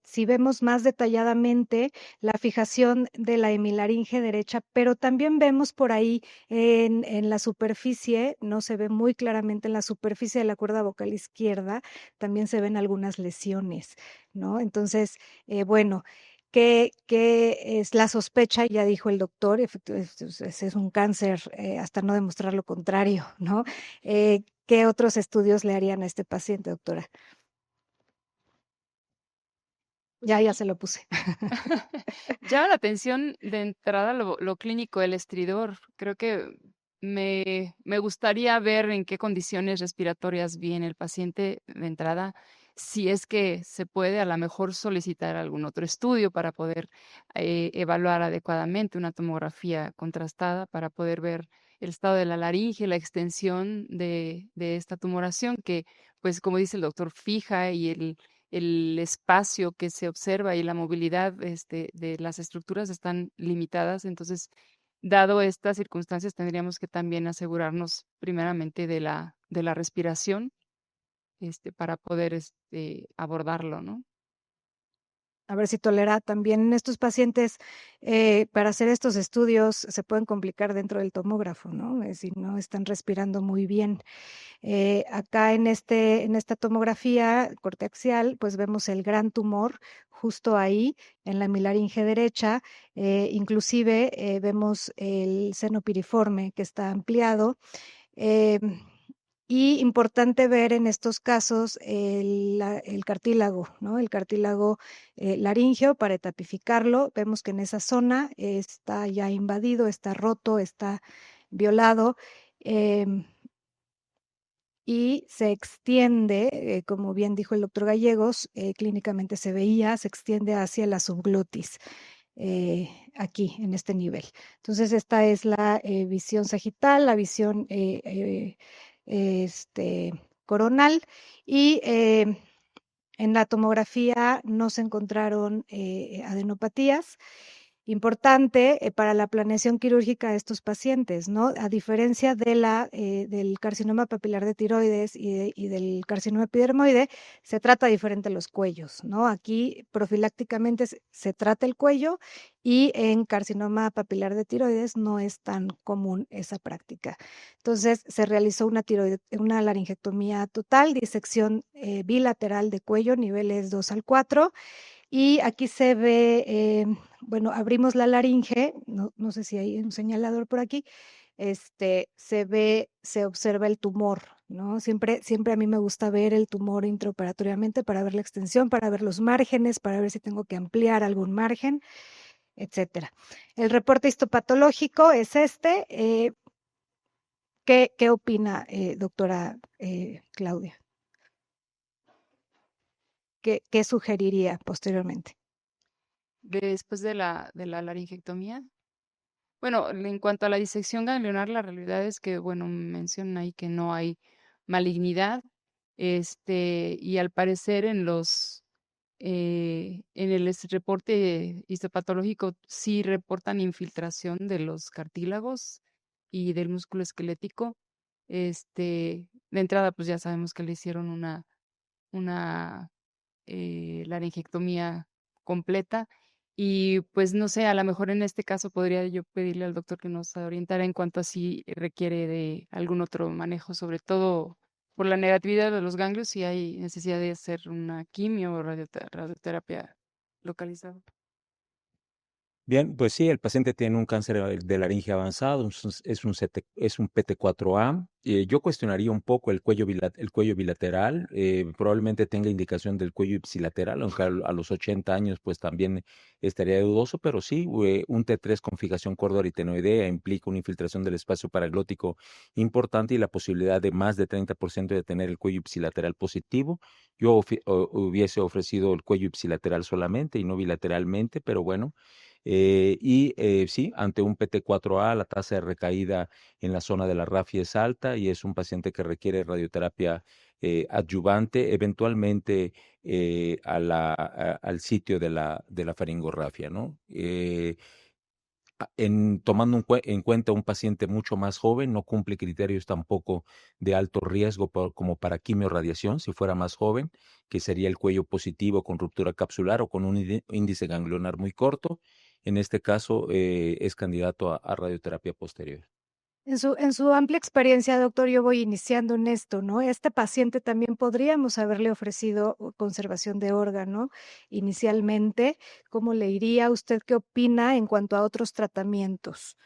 si vemos más detalladamente la fijación de la hemilaringe derecha, pero también vemos por ahí en la superficie, no se ve muy claramente en la superficie de la cuerda vocal izquierda, también se ven algunas lesiones, ¿no? Entonces, bueno. ¿Qué es la sospecha? Ya dijo el doctor, es un cáncer, hasta no demostrar lo contrario, ¿no? ¿Qué otros estudios le harían a este paciente, doctora? Ya se lo puse. Llama la atención de entrada lo clínico del estridor. Creo que me gustaría ver en qué condiciones respiratorias viene el paciente de entrada, si es que se puede a lo mejor solicitar algún otro estudio para poder evaluar adecuadamente una tomografía contrastada para poder ver el estado de la laringe, la extensión de esta tumoración que, pues como dice el doctor, fija y el espacio que se observa y la movilidad de las estructuras están limitadas. Entonces, dado estas circunstancias, tendríamos que también asegurarnos primeramente de la respiración, para poder, abordarlo, ¿no? A ver si tolera también en estos pacientes, para hacer estos estudios se pueden complicar dentro del tomógrafo, ¿no? Si no están respirando muy bien. Acá en esta tomografía corte axial, pues vemos el gran tumor justo ahí en la milaringe derecha, inclusive, vemos el seno piriforme que está ampliado. Em, y importante ver en estos casos el cartílago, ¿no? El cartílago laríngeo para etapificarlo. Vemos que en esa zona está ya invadido, está roto, está violado. em, y se extiende, como bien dijo el doctor Gallegos, clínicamente se veía, se extiende hacia la subglotis, aquí en este nivel. Entonces, esta es la visión sagital, la visión coronal, y en la tomografía no se encontraron adenopatías. Importante para la planeación quirúrgica de estos pacientes, ¿no? A diferencia del carcinoma papilar de tiroides y del carcinoma epidermoide, se trata diferente los cuellos, ¿no? Aquí profilácticamente se trata el cuello, y en carcinoma papilar de tiroides no es tan común esa práctica. Entonces, se realizó una laringectomía total, disección bilateral de cuello, niveles 2 al 4, y aquí se ve, bueno, abrimos la laringe, no sé si hay un señalador por aquí, se observa el tumor, ¿no? Siempre a mí me gusta ver el tumor intraoperatoriamente para ver la extensión, para ver los márgenes, para ver si tengo que ampliar algún margen, etcétera. El reporte histopatológico es ¿qué opina, doctora Claudia? ¿Qué sugeriría posteriormente? Después de la laringectomía. Bueno, en cuanto a la disección ganglionar, la realidad es que, bueno, mencionan ahí que no hay malignidad, y al parecer en el reporte histopatológico sí reportan infiltración de los cartílagos y del músculo esquelético. De entrada, pues ya sabemos que le hicieron una laringectomía completa. Y pues no sé, a lo mejor en este caso podría yo pedirle al doctor que nos orientara en cuanto a si requiere de algún otro manejo, sobre todo por la negatividad de los ganglios, si hay necesidad de hacer una quimio o radioterapia localizada. Bien, pues sí, el paciente tiene un cáncer de laringe avanzado, es un PT4A. Yo cuestionaría un poco el cuello bilateral, probablemente tenga indicación del cuello ipsilateral, aunque a los 80 años pues también estaría dudoso, pero sí, un T3 con fijación córdoba-aritenoidea implica una infiltración del espacio paraglótico importante y la posibilidad de más de 30% de tener el cuello ipsilateral positivo. Yo hubiese ofrecido el cuello ipsilateral solamente y no bilateralmente, pero bueno. Sí, ante un PT4A, la tasa de recaída en la zona de la rafia es alta y es un paciente que requiere radioterapia adyuvante, eventualmente al sitio de la faringorrafia, ¿no? Tomando en cuenta un paciente mucho más joven, no cumple criterios tampoco de alto riesgo como para quimiorradiación, si fuera más joven, que sería el cuello positivo con ruptura capsular o con un índice ganglionar muy corto. En este caso, es candidato a radioterapia posterior. En su amplia experiencia, doctor, yo voy iniciando en esto, ¿no? Este paciente también podríamos haberle ofrecido conservación de órgano inicialmente. ¿Cómo le iría? ¿Usted qué opina en cuanto a otros tratamientos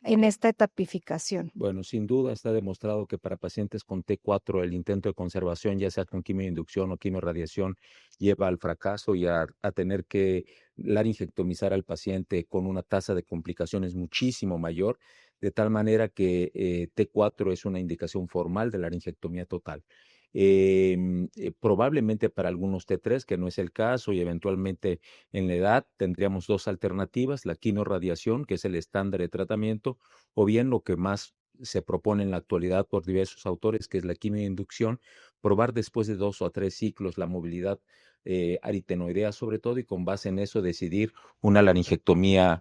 en esta etapificación? Bueno, sin duda está demostrado que para pacientes con T4 el intento de conservación, ya sea con quimioinducción o quimiorradiación, lleva al fracaso y a tener que laringectomizar al paciente con una tasa de complicaciones muchísimo mayor, de tal manera que T4 es una indicación formal de laringectomía total. Probablemente para algunos T3, que no es el caso, y eventualmente en la edad tendríamos dos alternativas, la quimiorradiación, que es el estándar de tratamiento, o bien lo que más se propone en la actualidad por diversos autores, que es la quimioinducción, probar después de 2 o 3 ciclos la movilidad aritenoidea sobre todo, y con base en eso decidir una laringectomía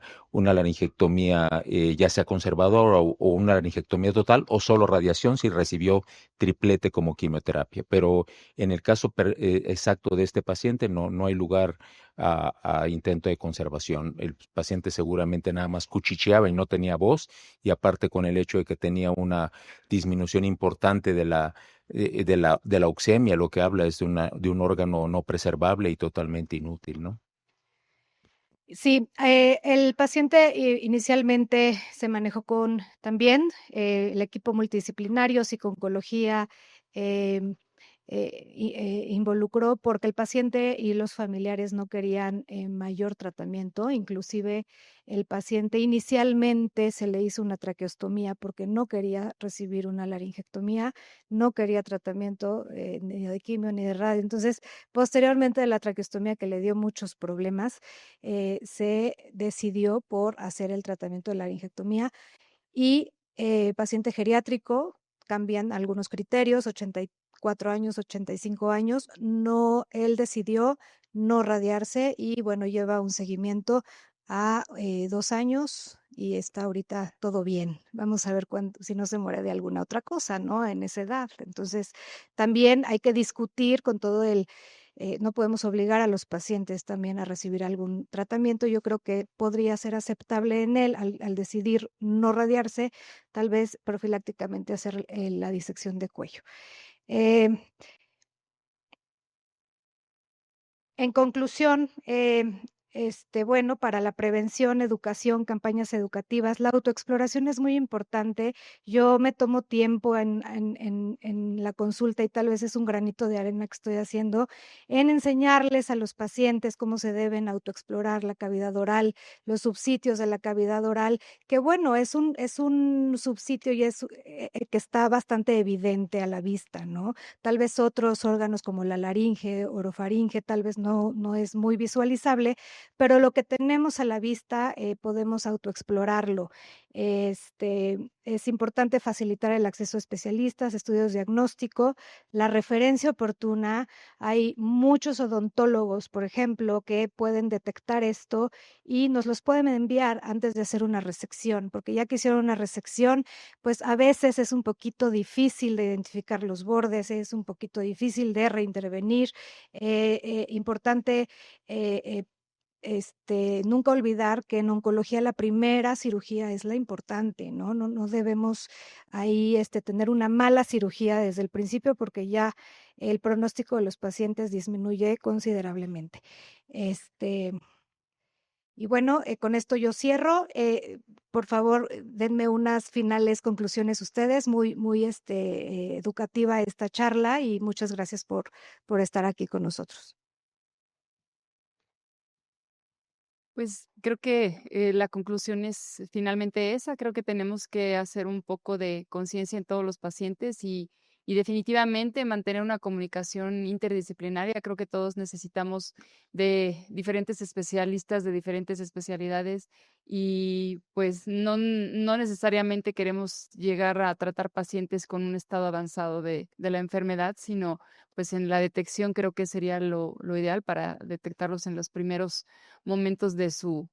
ya sea conservadora o una laringectomía total, o solo radiación si recibió triplete como quimioterapia. Pero en el caso exacto de este paciente no hay lugar a intento de conservación. El paciente seguramente nada más cuchicheaba y no tenía voz, y aparte con el hecho de que tenía una disminución importante de la auxemia, lo que habla es de un órgano no preservable y totalmente inútil, ¿no? Sí, el paciente inicialmente se manejó con también el equipo multidisciplinario, psico-oncología, em, involucró porque el paciente y los familiares no querían mayor tratamiento. Inclusive el paciente inicialmente se le hizo una traqueostomía porque no quería recibir una laringectomía, no quería tratamiento ni de quimio ni de radio. Entonces, posteriormente de la traqueostomía, que le dio muchos problemas, se decidió por hacer el tratamiento de laringectomía. Y paciente geriátrico, cambian algunos criterios, 84 años, 85 años. No, él decidió no radiarse y bueno, lleva un seguimiento a 2 años y está ahorita todo bien. Vamos a ver si no se muere de alguna otra cosa, ¿no? En esa edad. Entonces, también hay que discutir con todo no podemos obligar a los pacientes también a recibir algún tratamiento. Yo creo que podría ser aceptable en él al decidir no radiarse, tal vez profilácticamente hacer la disección de cuello. Em, En conclusión, bueno, para la prevención, educación, campañas educativas, la autoexploración es muy importante. Yo me tomo tiempo en la consulta y tal vez es un granito de arena que estoy haciendo, en enseñarles a los pacientes cómo se deben autoexplorar la cavidad oral, los subsitios de la cavidad oral, que bueno, es un subsitio y que está bastante evidente a la vista, ¿no? Tal vez otros órganos como la laringe, orofaringe, tal vez no es muy visualizable, pero lo que tenemos a la vista, podemos autoexplorarlo. Es importante facilitar el acceso a especialistas, estudios diagnóstico, la referencia oportuna. Hay muchos odontólogos, por ejemplo, que pueden detectar esto y nos los pueden enviar antes de hacer una resección, porque ya que hicieron una resección, pues a veces es un poquito difícil de identificar los bordes, es un poquito difícil de reintervenir. Importante nunca olvidar que en oncología la primera cirugía es la importante, ¿no? No debemos ahí tener una mala cirugía desde el principio porque ya el pronóstico de los pacientes disminuye considerablemente. Este, y bueno, con esto yo cierro. Por favor, denme unas finales conclusiones ustedes. Muy educativa esta charla y muchas gracias por estar aquí con nosotros. Pues creo que la conclusión es finalmente esa. Creo que tenemos que hacer un poco de conciencia en todos los pacientes y definitivamente mantener una comunicación interdisciplinaria. Creo que todos necesitamos de diferentes especialistas de diferentes especialidades y pues no necesariamente queremos llegar a tratar pacientes con un estado avanzado de la enfermedad, sino pues en la detección creo que sería lo ideal para detectarlos en los primeros momentos de su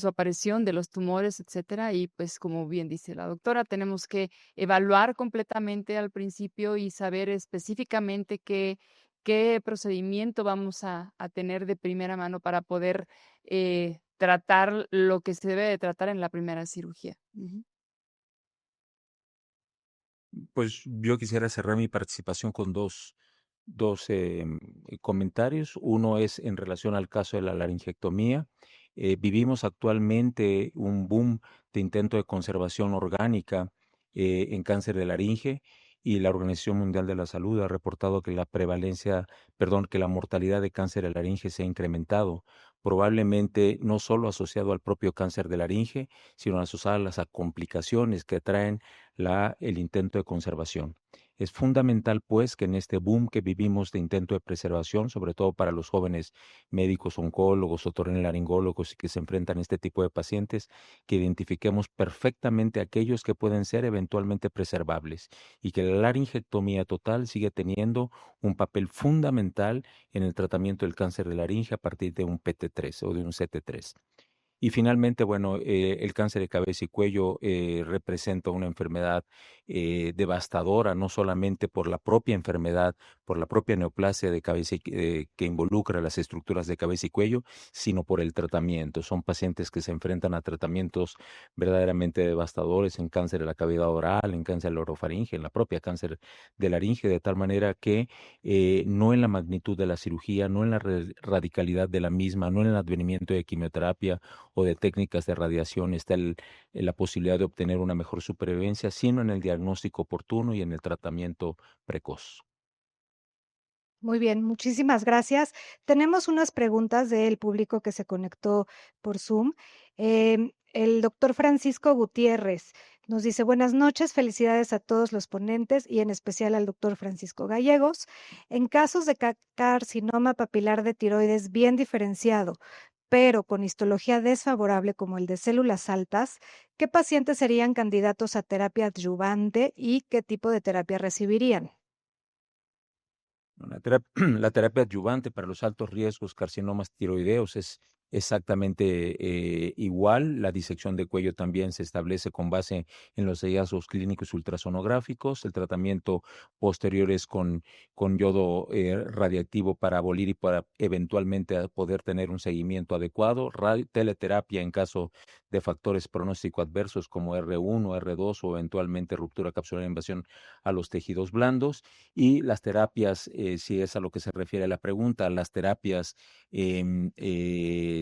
aparición, de los tumores, etcétera. Y pues, como bien dice la doctora, tenemos que evaluar completamente al principio y saber específicamente qué procedimiento vamos a tener de primera mano para poder tratar lo que se debe de tratar en la primera cirugía. Ujú. Pues yo quisiera cerrar mi participación con dos comentarios. Uno es en relación al caso de la laringectomía. Vivimos actualmente un boom de intento de conservación orgánica en cáncer de laringe, y la Organización Mundial de la Salud ha reportado que que la mortalidad de cáncer de laringe se ha incrementado, probablemente no solo asociado al propio cáncer de laringe, sino asociado a las complicaciones que traen el intento de conservación. Es fundamental, pues, que en este boom que vivimos de intento de preservación, sobre todo para los jóvenes médicos, oncólogos, otorrinolaringólogos y que se enfrentan a este tipo de pacientes, que identifiquemos perfectamente aquellos que pueden ser eventualmente preservables y que la laringectomía total sigue teniendo un papel fundamental en el tratamiento del cáncer de laringe a partir de un PT3 o de un CT3. Y finalmente, bueno, el cáncer de cabeza y cuello representa una enfermedad devastadora, no solamente por la propia enfermedad, por la propia neoplasia de cabeza que involucra las estructuras de cabeza y cuello, sino por el tratamiento. Son pacientes que se enfrentan a tratamientos verdaderamente devastadores en cáncer de la cavidad oral, en cáncer de la orofaringe, en la propia cáncer de laringe, de tal manera que no en la magnitud de la cirugía, no en la radicalidad de la misma, no en el advenimiento de quimioterapia o de técnicas de radiación está la posibilidad de obtener una mejor supervivencia, sino en el diagnóstico oportuno y en el tratamiento precoz. Muy bien, muchísimas gracias. Tenemos unas preguntas del público que se conectó por Zoom. El doctor Francisco Gutiérrez nos dice, buenas noches, felicidades a todos los ponentes y en especial al doctor Francisco Gallegos. En casos de carcinoma papilar de tiroides bien diferenciado, pero con histología desfavorable como el de células altas, ¿qué pacientes serían candidatos a terapia adyuvante y qué tipo de terapia recibirían? La terapia adyuvante para los altos riesgos carcinomas tiroideos es exactamente igual. La disección de cuello también se establece con base en los hallazgos clínicos ultrasonográficos. El tratamiento posterior es con yodo radiactivo para abolir y para eventualmente poder tener un seguimiento adecuado. Teleterapia en caso de factores pronóstico adversos como R1, R2 o eventualmente ruptura capsular de invasión a los tejidos blandos. Y las terapias, si es a lo que se refiere la pregunta, las terapias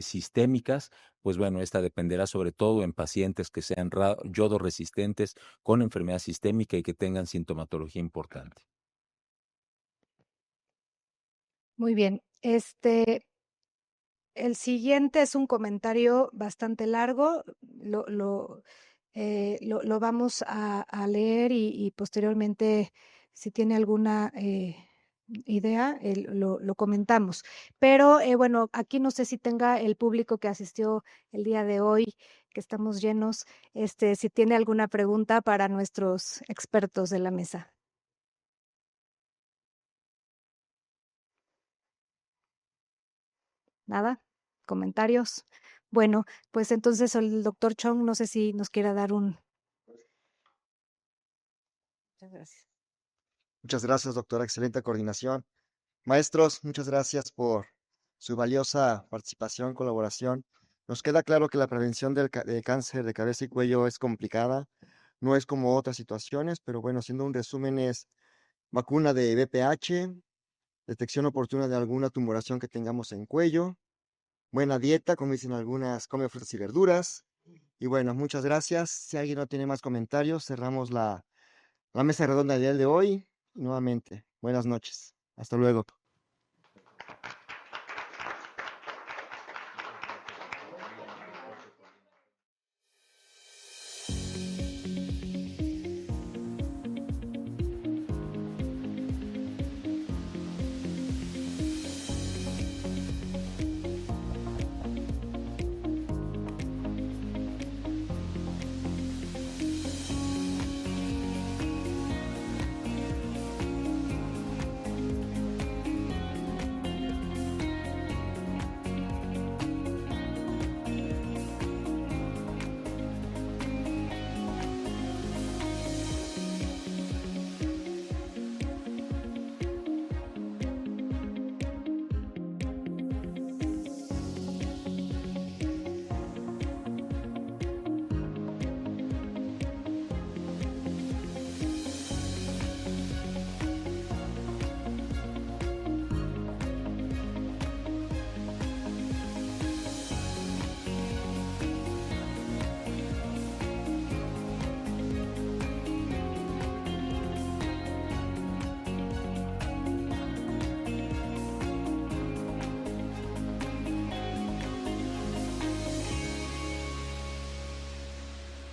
sistémicas, pues bueno, esta dependerá sobre todo en pacientes que sean yodo resistentes con enfermedad sistémica y que tengan sintomatología importante. Muy bien. El siguiente es un comentario bastante largo. Lo vamos a leer y posteriormente, si tiene alguna idea, lo comentamos. Pero bueno, aquí no sé si tenga el público que asistió el día de hoy, que estamos llenos, si tiene alguna pregunta para nuestros expertos de la mesa. ¿Nada? ¿Comentarios? Bueno, pues entonces el doctor Chong, no sé si nos quiera dar un... Muchas gracias. Muchas gracias, doctora. Excelente coordinación. Maestros, muchas gracias por su valiosa participación, colaboración. Nos queda claro que la prevención de cáncer de cabeza y cuello es complicada, no es como otras situaciones, pero bueno, siendo un resumen es vacuna de VPH, detección oportuna de alguna tumoración que tengamos en cuello, buena dieta, como dicen algunas, come frutas y verduras. Y bueno, muchas gracias. Si alguien no tiene más comentarios, cerramos la mesa redonda del día de hoy. Nuevamente, buenas noches. Hasta luego.